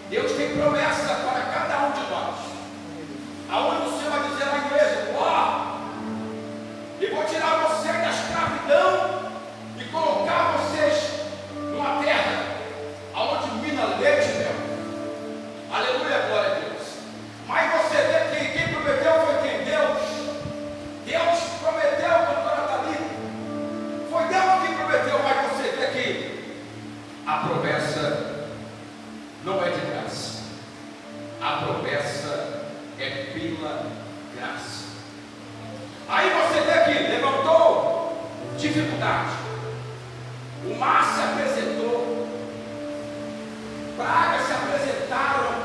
Deus tem promessa para cada um de nós. Aonde o Senhor vai dizer na igreja: eu vou tirar você da escravidão e colocar vocês numa terra aonde mina leite e mel. Aleluia, glória a Deus. Mas você vê que quem prometeu foi quem? Deus. Deus prometeu quando ela está ali. Foi Deus quem prometeu, mas você vê que a promessa não é de graça. A promessa é pela graça. Aí você vê que levantou dificuldade, o mar se apresentou, pragas se apresentaram,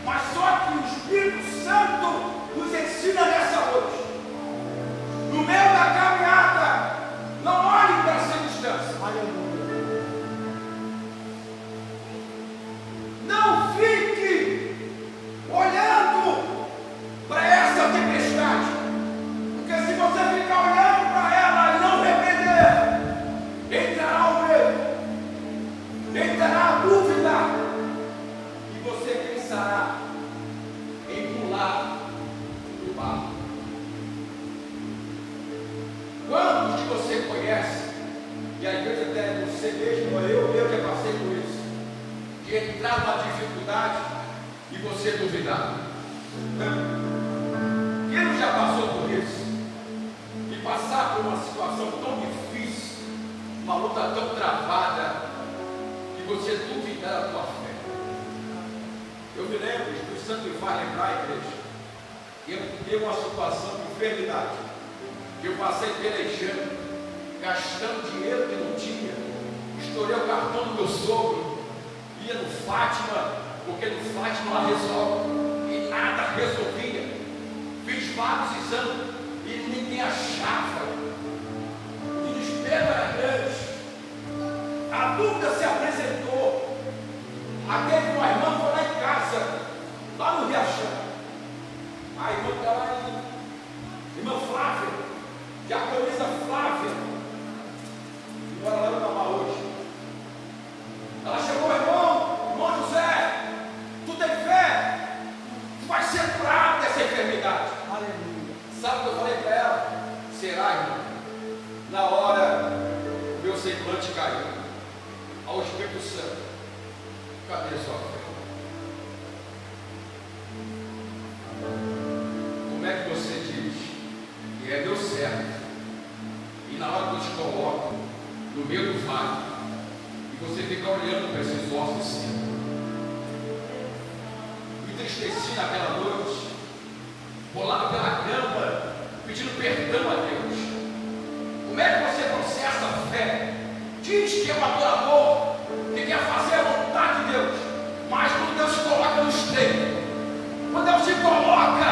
mas só que o Espírito Santo nos ensina nessa noite: no meio da caminhada, não olhe para a circunstância. Não fique olhando para essa tempestade, porque se você ficar olhando para ela e não repreender, entrará o medo, entrará a dúvida, e você pensará em pular do barco. Quantos que você conhece, e às vezes até você mesmo, eu já passei por isso, de entrar numa dificuldade e você duvidar? Quem não já passou por isso? E passar por uma situação tão difícil, uma luta tão travada, que você duvidar da tua fé? Eu me lembro Santo me faz lembrar, igreja, eu tenho uma situação de enfermidade, que eu passei pelejando, gastando dinheiro que não tinha, estourei o cartão do meu sogro, ia no Fátima, porque no Fátima ela resolve, e nada resolvia, fiz vários exames, e ninguém achava, o desespero era grande, a dúvida se apresentou, aquele uma irmã foi lá em casa, lá no Riachão, a irmã está lá em irmã Flávia, diaconisa Flávia, que mora lá no Namá hoje. Ela chegou, irmão José, tu tem fé? Tu vai ser curado dessa enfermidade. Aleluia. Sabe o que eu falei para ela? Será, irmão? Na hora, o meu semblante caiu. Ao Espírito Santo, cadê a sua fé? Como é que você diz que deu certo, e na hora que eu te coloco no meio do vale, e você fica olhando para esses ossos secos, me entristeci naquela noite, rolado pela grama, pedindo perdão a Deus. Como é que você processa a fé? Diz que é um adorador, que quer fazer a vontade de Deus, mas quando Deus se coloca no estreito, quando Deus se coloca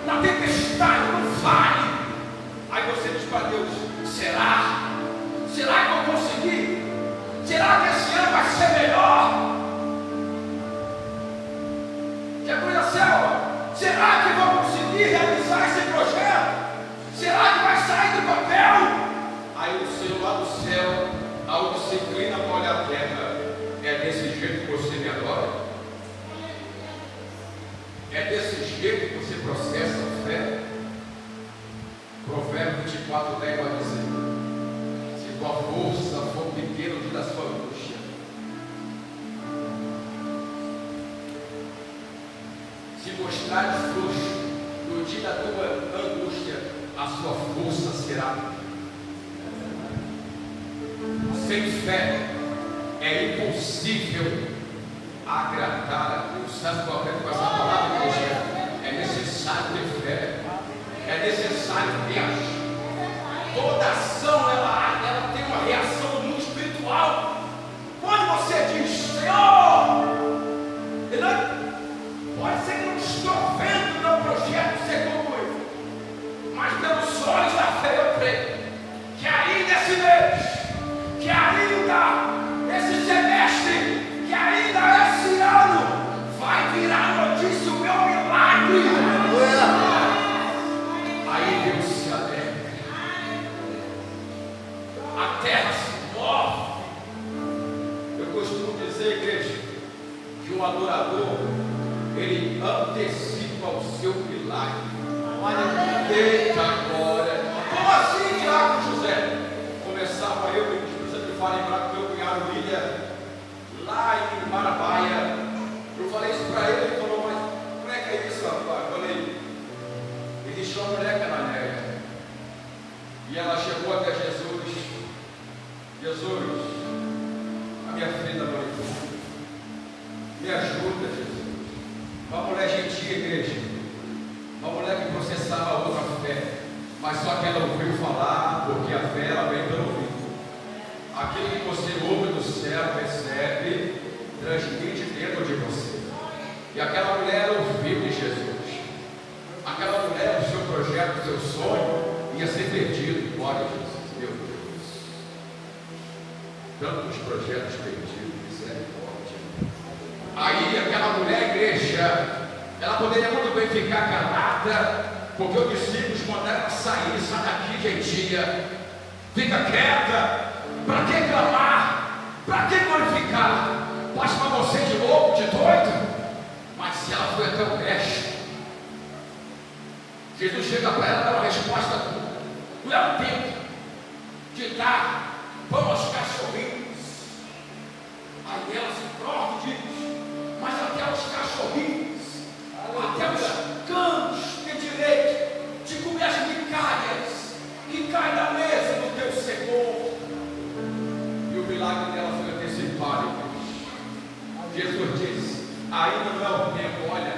na tempestade, no vale, aí você diz para Deus: será? Será que eu consegui? Será que esse ano vai ser melhor? Que coisa selva? Será que vou conseguir realizar esse projeto? Será que vai sair do papel? Aí o Senhor lá do céu, aonde se inclina para olhar a terra, é desse jeito que você me adora? É desse jeito que você processa a fé? Provérbios 24:10 vai dizer: se tua força for pequena no dia da sua angústia, se mostrar de frouxo no dia da tua angústia, a sua força será pequena. Sem fé é impossível agradar a Deus. Sabe qual é com essa palavra, igreja? É necessário ter fé, é necessário reagir. Toda ação ela tem uma reação no mundo espiritual. Quando você diz: Senhor, pode ser que não estou vendo o meu projeto ser concluído, mas pelos olhos da fé eu creio que ainda esse mês, que ainda esse semestre, que ainda esse ano vai virar notícia o meu milagre. Aí Deus se alegra, a terra se move. Eu costumo dizer, igreja, que um adorador, ele antecipa o seu milagre. Eita glória! Como assim, Tiago José? Começava eu, me fala lembrar do meu cunhado William, lá em Marabaia. Eu falei isso para ele, ele falou: mas como é que é isso, rapaz? Eu falei: existe uma mulher cananeia, e ela chegou até Jesus. Jesus, a minha filha está doente, me ajuda, Jesus. Uma mulher gentil, igreja, uma mulher que processava a outra fé, mas só que ela ouviu falar, porque a fé ela vem pelo ouvido. Aquilo que você ouve do céu, recebe, transmite dentro de você. E aquela mulher ouviu de Jesus. Aquela mulher, o seu projeto, o seu sonho, ia ser perdido. Glória a Jesus, meu Deus. Tantos projetos perdidos, misericórdia. Aí aquela mulher, igreja, ela poderia muito bem ficar calada, porque os discípulos mandaram ela sair: sai daqui, gentia, fica quieta. Para que clamar? Para que glorificar? Passa para você de louco, de doido. Mas se ela foi até o mestre, Jesus chega para ela e dá uma resposta: não é o tempo de dar pão aos cachorrinhos. Aí ela se prova e diz: mas até os cachorrinhos, até os cães têm direito de comer as migalhas que caem da mesa do teu Senhor. E o milagre dela foi antecipado, irmãos. Jesus disse: ainda não é o tempo, olha,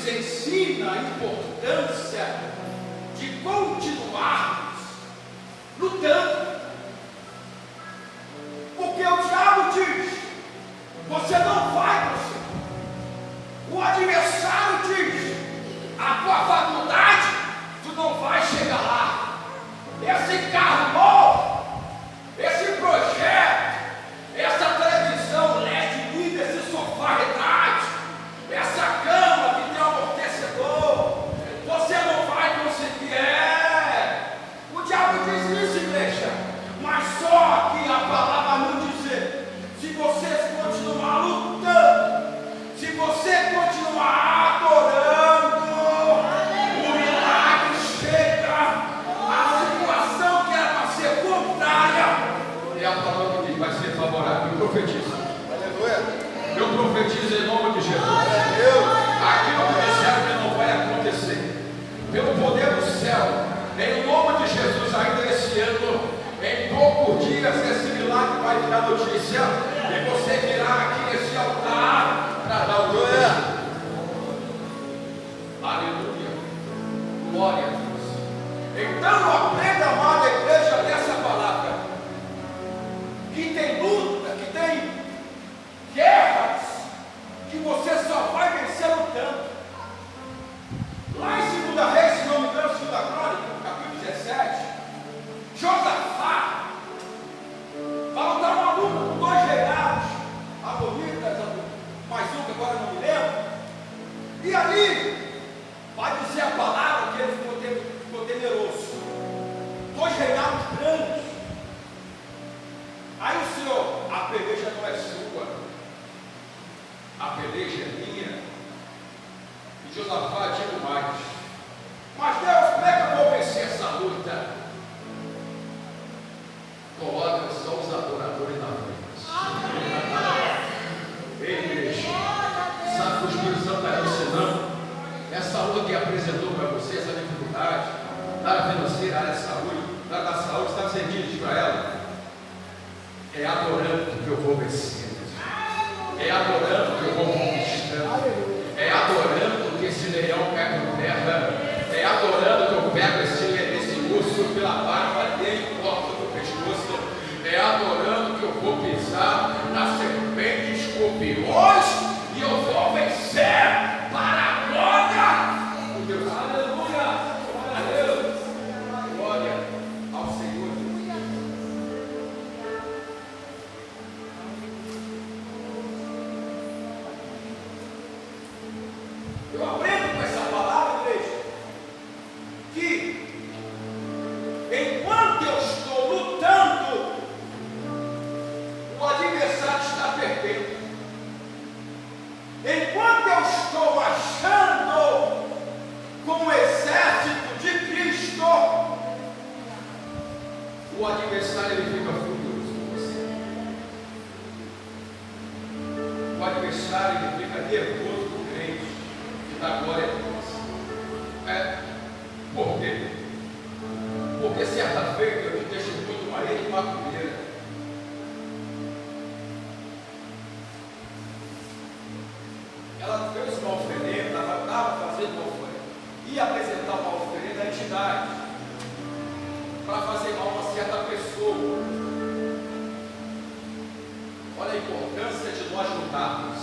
nos ensina a importância de continuarmos lutando. Porque o diabo diz: você não vai conseguir. O adversário diz: a tua faculdade, tu não vai chegar lá. Esse carro novo, esse projeto, essa televisão LED, esse sofá retrátil, essa cama que tem amortecedor, você não vai conseguir. O diabo diz isso, igreja. Mas só que a palavra nos diz: se você continuar lutando, se você continuar adorando, o milagre chega. A situação que era para ser contrária, é a palavra que diz, vai ser favorável. Eu profetizo. Eu profetizo em nome de Jesus. Aquilo que disseram que não vai acontecer, pelo poder do céu, em nome de Jesus, ainda esse ano, em poucos dias, esse milagre vai virar notícia. E você virá aqui nesse altar para dar o glória. Aleluia. Glória a Deus. Então aprenda, amada igreja, dessa palavra, que tem luta, que tem guerras, que você só vai vencer lutando. Lá em 2 Reis, se não me engano, 2 Crônica, capítulo 17, Josafá vai lutar uma luta com 2 reinados, amonitas, mais um que agora não me lembro. E ali vai dizer a palavra que ele ficou temeroso. 2 reinados grandes. Aí o Senhor: a peleja não é sua, a peleja é minha. E Josafá digo mais: mas Deus, como é que eu vou vencer essa luta? Coloca só os adoradores na frente. Ei, igreja, sabe que o Espírito Santo está ensinando? Essa luta que apresentou para você, essa dificuldade, na área financeira, na área de saúde, na área da saúde, está sentindo para ela? É adorando que eu vou vencer. É adorando que eu vou conquistando. É adorando que esse leão cai por terra. É adorando que eu pego esse urso pela barba dele e corto do pescoço. É adorando que eu vou pisar na serpente e escorpiões e eu vou vencer para a glória do Deus. Aleluia! Glória a Deus! Glória ao Senhor. Eu aprendo com essa palavra, igreja, que enquanto eu estou lutando, o adversário está perdendo. Enquanto eu estou achando com o exército de Cristo, o adversário ele fica furioso com você. O adversário ele fica nervoso com o crente que dá glória a Deus. Por quê? Porque certa feita eu te testemunho de uma ex-macumbeira. Ela fez uma oferenda, ela estava fazendo uma oferenda, ia apresentar uma oferenda à entidade para fazer mal a uma certa pessoa. Olha a importância de nós lutarmos.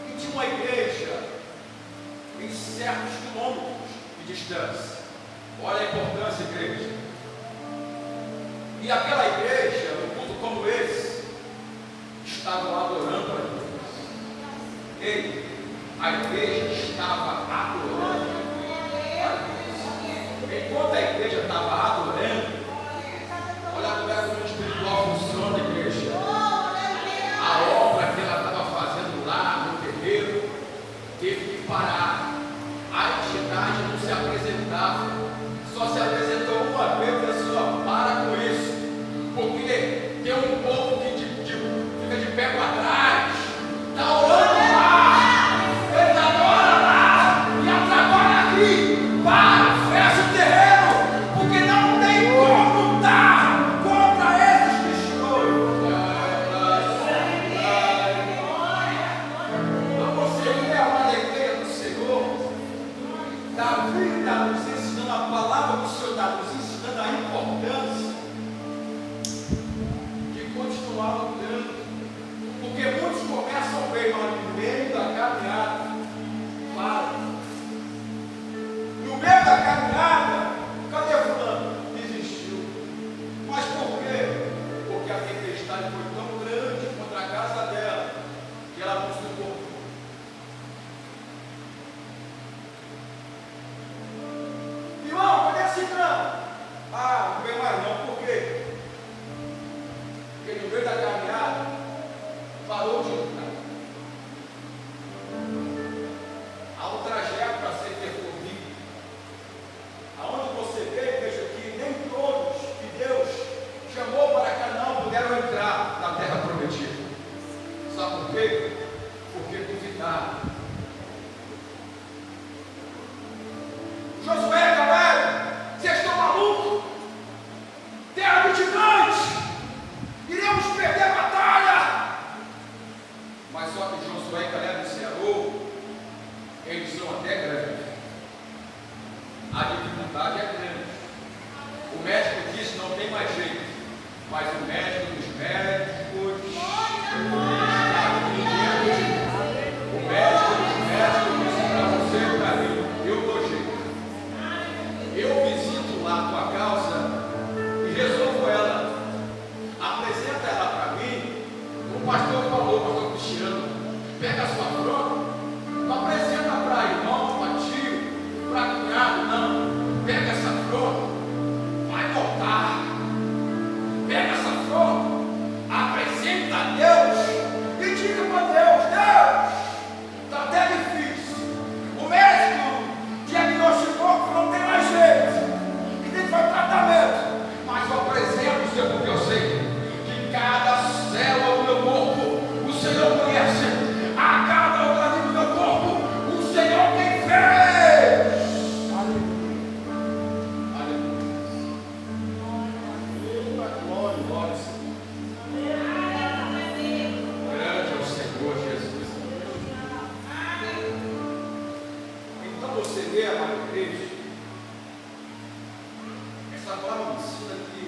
E tinha uma igreja em certos quilômetros de distância. Olha a importância, igreja. E aquela igreja, num culto como esse, estava adorando a Deus. Ei, a igreja estava adorando a Deus. Enquanto a igreja estava adorando, olha como é que o espiritual funciona, igreja. A obra que ela estava fazendo lá no terreiro teve que parar. A entidade não se apresentava, só se apresentou uma vez. A pessoa para com isso, porque tem um povo que fica de pé para trás, está orando lá, ele adora lá, e atrapalha nos ensinando, a palavra do Senhor está nos ensinando a importância de continuar lutando. Porque muitos começam bem, mas no meio da caminhada param. No meio da caminhada, cadê fulano? Desistiu. Mas por quê? Porque a tempestade foi tão grande contra a casa dela que ela não suportou. Irmão, cadê esse grão? Ah, não vem mais não. Por quê? Porque no meio da caminhada parou de lutar. Há um trajeto para ser percorrido. Aonde você veio, veja que nem todos que Deus chamou para Canaã puderam entrar na terra prometida. Sabe por quê? Porque duvidaram. Josué, Caleb, vocês estão malucos? Terra de gigantes! Iremos perder a batalha! Mas só que Josué e Caleb disseram: eles são até grandes. A dificuldade é grande. O médico disse: não tem mais jeito. Mas o médico dos médicos está aqui. O médico dos médicos disse para você e para mim: eu dou jeito. Eu visito lá a tua causa e resolvo ela. Apresenta ela para mim. O pastor falou, o pastor Cristiano: pega a sua fronte, não apresenta para irmão, para tio, para cunhado, não. Pega essa fronte, vai voltar. Pega essa fronte, apresenta a Deus e diga para Deus: Deus, está até difícil. O médico diagnosticou que não tem mais jeito, que tem que fazer tratamento. Mas eu apresento o Senhor, porque eu sei que cada célula do meu corpo o Senhor conhece. A cada organismo do meu corpo o Senhor tem fez. Aleluia. Aleluia. Glória, glória, Senhor. Grande é o Senhor Jesus. Então você vê, amada igreja, essa palavra me ensina que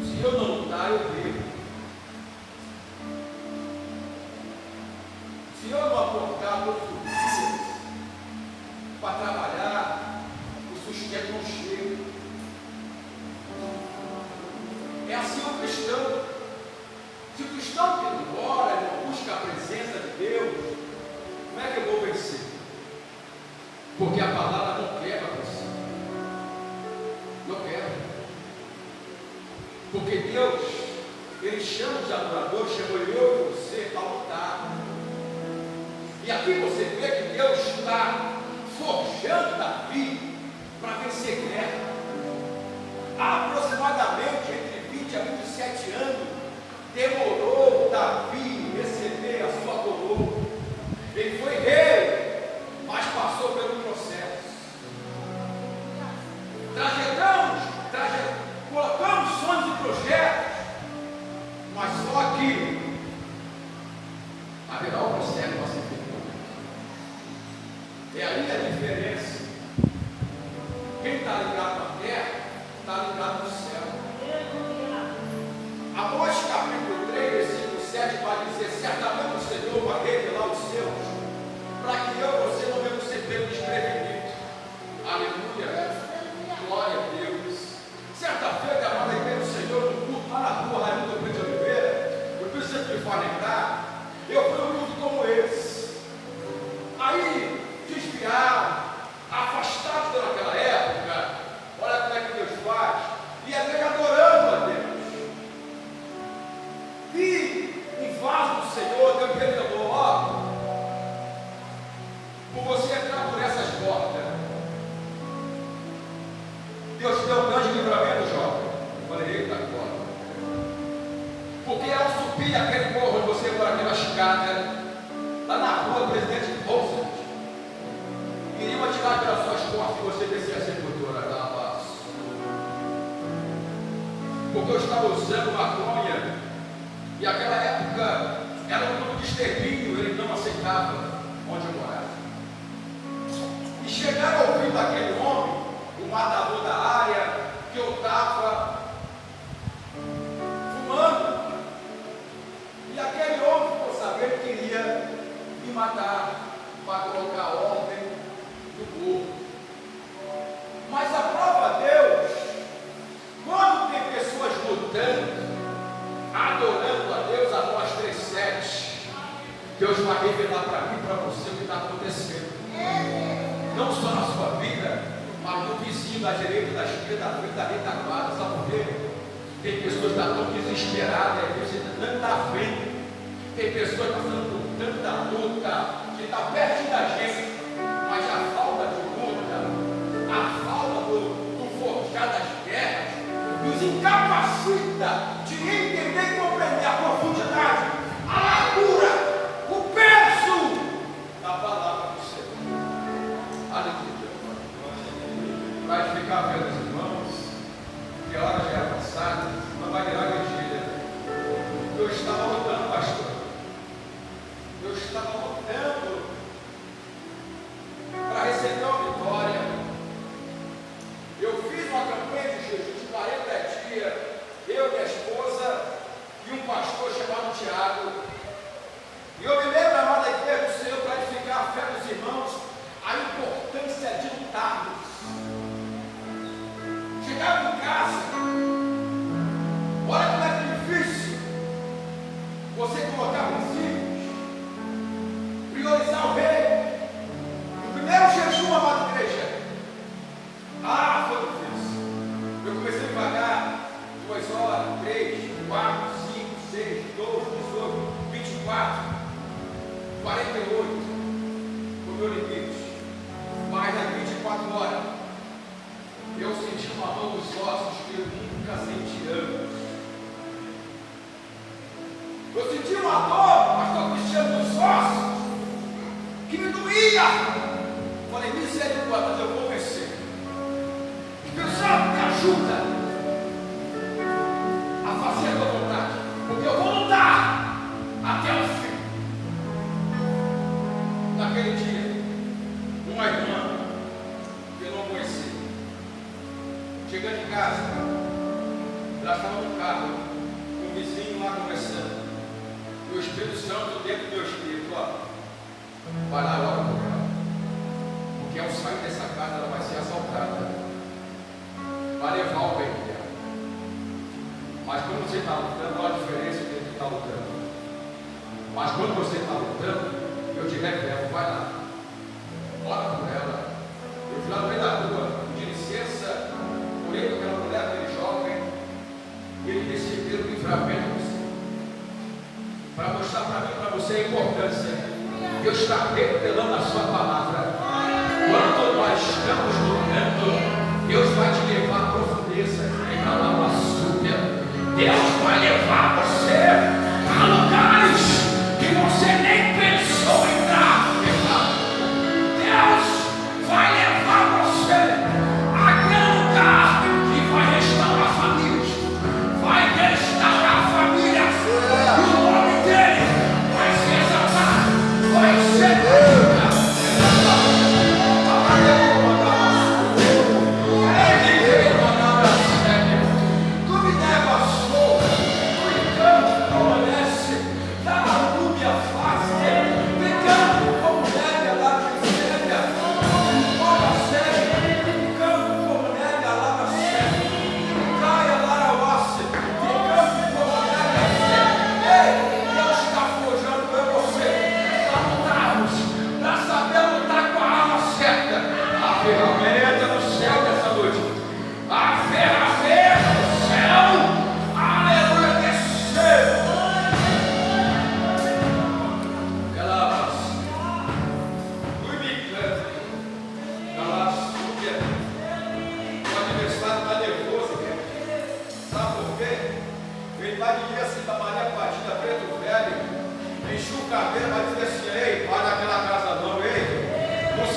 se eu não lutar, eu perco. Se eu não aportar todos os dias para trabalhar, o sustento não chega. É assim o cristão. Se o cristão que não ora, não busca a presença de Deus, como é que eu vou vencer? Porque a palavra não quebra você. Não quebra. Porque Deus, Ele chama os adoradores, chamou eu e você para lutar. E aqui você vê que Deus está forjando Davi para vencer guerra. Há aproximadamente entre 20 a 27 anos, demorou Davi receber a sua coroa. Ele foi rei, mas passou pelo processo. Colocamos sonhos e projetos, mas só que haverá um processo para ser feito. É aí a diferença. Quem está ligado na terra, está ligado no céu. Amós capítulo 3, versículo 7 vai dizer: certamente o Senhor vai revelar os seus, para que eu e você não venhamos ser pegos desprevenidos. Aleluia, glória a Deus. Certa feita, amada igreja do Senhor, no culto lá na rua Raimundo Brito de Oliveira, o Cristo sempre me faz lembrar, eu fui um culto como esse. Aí, desviado, afastado daquela época, olha como é que Deus faz, e até adorando a Deus. E um vaso do Senhor, Deus me falou: ó, por você entrar por essas portas, Deus te deu um grande livramento, jovem. Eu falei: eita, agora. Porque ao subir aquele morro, você mora aquela escada, lá na rua Presidente Roosevelt, iriam atirar pelas suas costas e você descer a sepultura da paz. Porque eu estava usando maconha, e aquela época era um grupo de extermínio, ele não aceitava onde eu morava. E chegaram a ouvir daquele homem, o matador da área, que eu estava fumando. E aquele homem ficou sabendo que queria me matar para colocar ordem no povo. Mas a prova Deus, quando tem pessoas lutando, adorando a Deus, Amós 3:7, Deus vai revelar para mim e para você o que está acontecendo. Não só na sua vida, mas no vizinho, da direita, da esquerda, da frente, da retaguarda. Sabe por quê? Tem pessoas que estão tão desesperadas, às vezes não está vendo. Tem pessoas passando por tanta luta, que está perto da gente, mas a falta de luta, a falta do forjar das guerras, nos incapacita de entender e compreender a profundidade, a largura, o peso da palavra do Senhor. Aleluia. Vai ficar vendo os irmãos, que a hora já é passada, não vai virar vigília. Eu estava lutando, pastor. Eu estava lutando para receber uma vitória. Eu fiz uma campanha de jejum de 40 dias, eu, minha esposa e um pastor chamado Tiago. E eu me lembro, amada igreja do Senhor, para edificar a fé dos irmãos, a importância de lutarmos. Chegava em casa, olha como é difícil você colocar princípios, priorizar o rei. O primeiro jejum, amada igreja, foi difícil. Eu comecei devagar, 2 horas, 3, 4, 5, 6, 12, 18, 24, 48, o meu limite. Mas nas 24 horas, eu senti uma mão nos ossos que eu nunca senti antes. Eu senti uma dor, pastor Cristiano, nos ossos, que me doía. Falei, misericórdia, mas eu vou vencer. Espírito Santo, me ajuda a fazer a tua vontade, porque eu vou lutar até o fim. Naquele dia, uma irmã que eu não conhecia, chegando em casa, ela estava no carro, com o vizinho lá conversando, e o Espírito Santo dentro do meu espírito, vai lá e ora por ela, porque ao sair dessa casa ela vai ser assaltada, vai levar o bem dela. Mas quando você está lutando, olha a diferença entre quem está lutando. Mas quando você está lutando, eu te revelo, vai lá, ora por ela. Eu fui lá no meio da rua, pedi licença, orei com aquela mulher, aquele jovem, e ele decidiu o livramento para mostrar para mim e para você a importância de Deus estar revelando a sua palavra. Quando nós estamos lutando, Deus vai te levar à profundeza, Deus vai levar você a lugares que você nem pensou entrar. Deus vai levar você àquele lugar que vai restaurar famílias, vai restaurar a família, e o nome dele vai ser exaltado, vai ser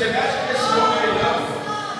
você mexe com esse homem aí, não.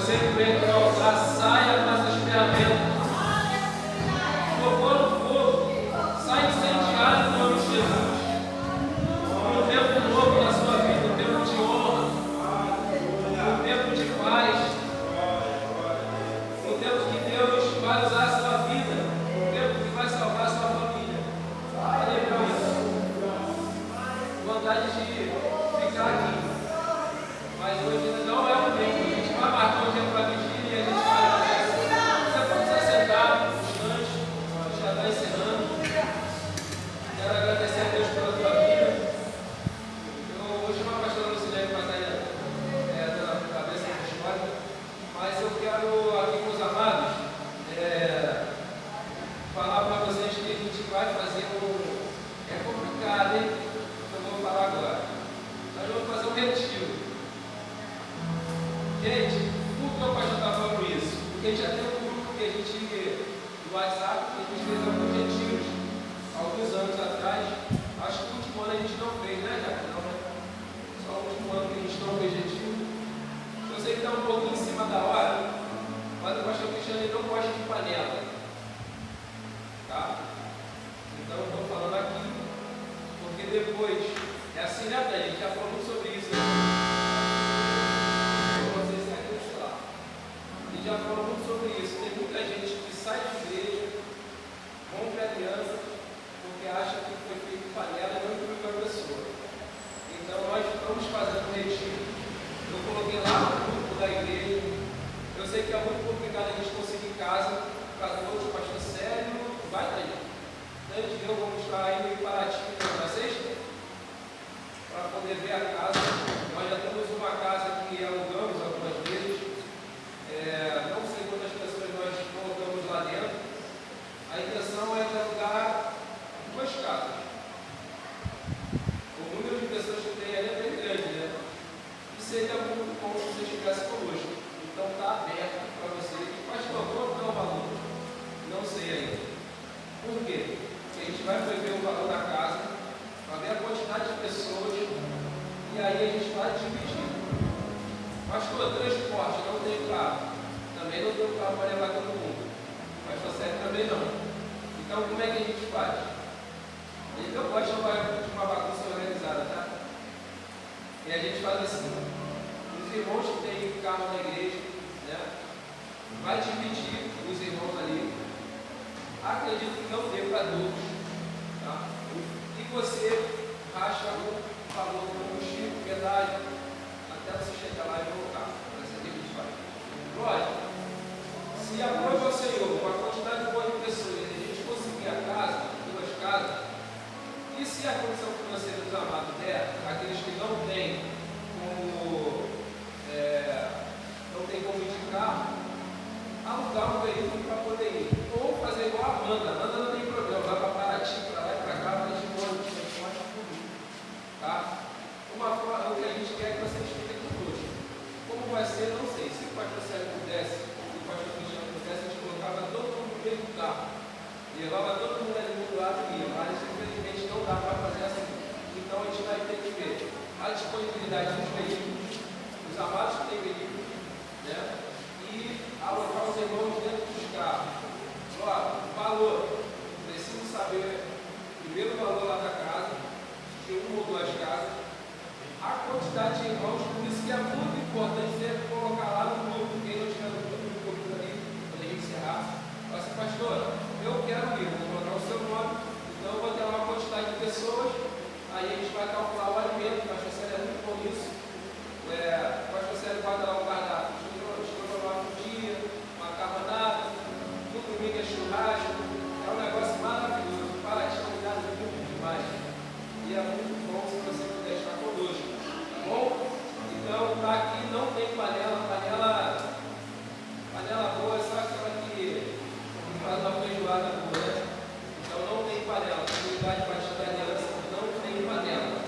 Você que vem para o altar, saia com essas ferramentas. Tocou no fogo, sai incendiado em nome de Jesus. Um tempo novo na sua vida, um tempo de honra, um tempo de paz, um tempo que Deus vai usar a sua vida, um tempo que vai salvar a sua família. Aleluia. Vontade de ficar aqui, mas hoje não é o tempo. A gente vai marcar um tempo para vigília e a gente vai. Você pode se sentar no instante, já está encerrando. Quero agradecer a Deus pela tua vida. Eu vou chamar a pastora Lucilene para estar na cabeça da história, mas eu quero aqui com os amados falar para vocês que a gente vai fazer é complicado, hein? Eu vou falar agora. Nós vamos fazer um retiro. Gente, por que o pastor está falando isso? Porque já tem um grupo que a gente, no WhatsApp, que a gente fez alguns retiros alguns anos atrás. Acho que o último ano a gente não fez, né, Jack? Não, né? Só o último ano que a gente não fez retiro. Eu sei que está um pouquinho em cima da hora, mas o pastor Cristiano não gosta de panela. Tá? Então eu estou falando aqui, porque depois, é assim, né, Dani? A gente já falou muito sobre isso, né? Já falou muito sobre isso. Tem muita gente que sai de igreja, rompe a aliança, porque acha que foi feito panela e não inclui a pessoa. Então nós estamos fazendo um retiro. Eu coloquei lá no grupo da igreja. Eu sei que é muito complicado a gente conseguir casa para todos. O pastor Sérgio vai daí. Antes de eu vamos estar indo em Paraty na sexta, para poder ver a casa. Nós já temos uma casa que alugamos algumas vezes. Não sei quantas pessoas nós colocamos lá dentro. A intenção é de alugar 2 casas. O número de pessoas que tem ali é bem grande, né? E seria muito bom se você estivesse conosco. Então está aberto para você. Pastor, quanto é o valor? Não sei ainda. Por quê? Porque a gente vai prever o valor da casa, para ver a quantidade de pessoas, e aí a gente vai dividir. Pastor, transporte, não tem carro. Também não tem carro para levar todo mundo. Pastor Sérgio também não. Então, como é que a gente faz? Ele não gosta de uma bagunça organizada, tá? E a gente faz assim. Os irmãos que têm carro na igreja, né? Vai dividir os irmãos ali. Acredito que não dê para todos. Tá? E você racha o valor do combustível, pedágio, até você chegar lá e voltar. Para ser que a gente faz. Lógico, se aprova ao Senhor uma quantidade boa de pessoas e a gente conseguir a casa, 2 casas, e se a condição financeira dos amados der, aqueles que não têm como ir de carro, alugar um veículo para poder ir. Ou fazer igual a Amanda. A Amanda não tem problema, vai para Paraty, para lá e para cá, vai de ônibus, a gente pode tudo. Tá? Uma forma, o que a gente quer é que vocês fiquem conosco. Como vai ser, não sei. Se o pastor Sérgio pudesse, se o pastor Cristiano pudesse, a gente colocava todo mundo no meio do carro. Levava todo mundo ali do lado e ia. Mas infelizmente não dá para fazer assim. Então a gente vai ter que ver a disponibilidade dos veículos, os amados que têm veículos, né? E alocar os irmãos dentro dos carros. Ó, valor. Preciso saber primeiro o valor lá da casa, de 1 ou 2 casas. A quantidade de irmãos, por isso que é muito importante sempre colocar lá no grupo. Quem não tiver no grupo ali, quando a gente encerrar, fala assim, pastor, eu quero ir, vou colocar o seu nome, então eu vou ter uma quantidade de pessoas, aí a gente vai calcular o alimento, o pastor Sérgio é muito bom nisso. O pastor Sérgio vai dar o cardápio, estrogonofe um dia, macarronada, no domingo é churrasco, é um negócio maravilhoso, Paraty é um lugar muito demais, e é muito bom se você puder estar conosco, tá bom? Então, tá aqui, não tem panela boa, só aquela que faz uma feijoada boa, né? Então não tem panela, comunidade Batista da Aliança não tem panela.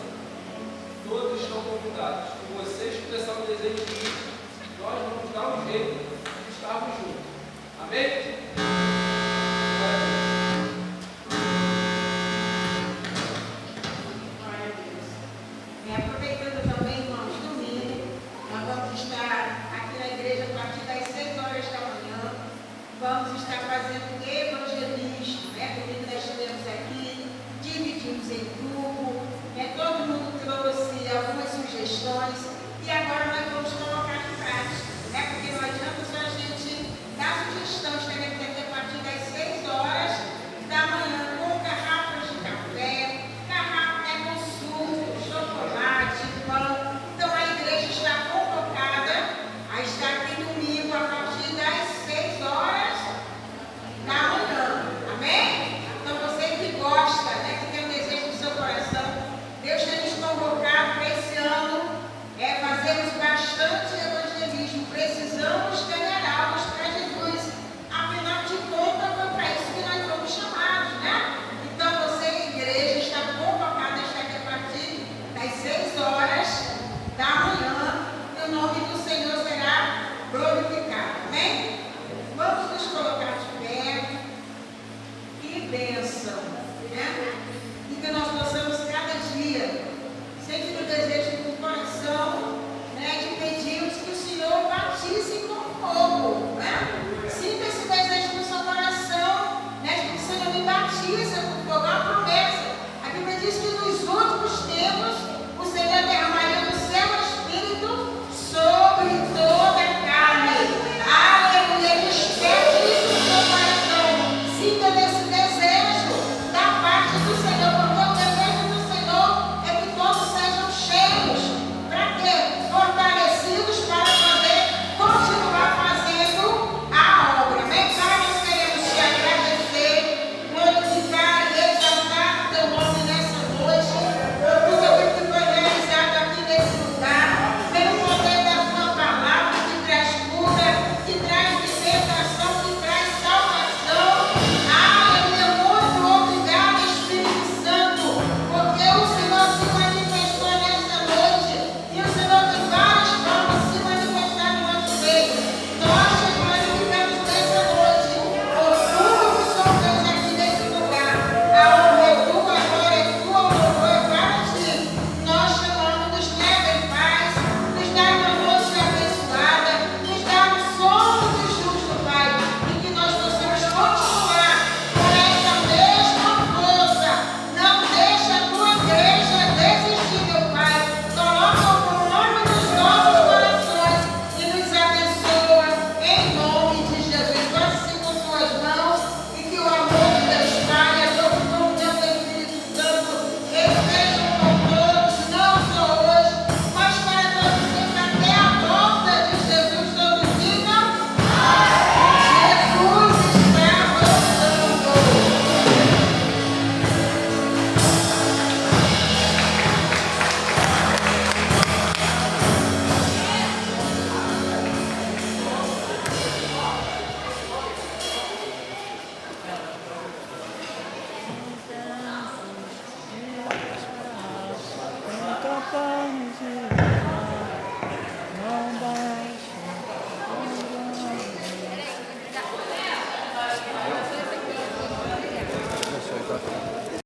capaz de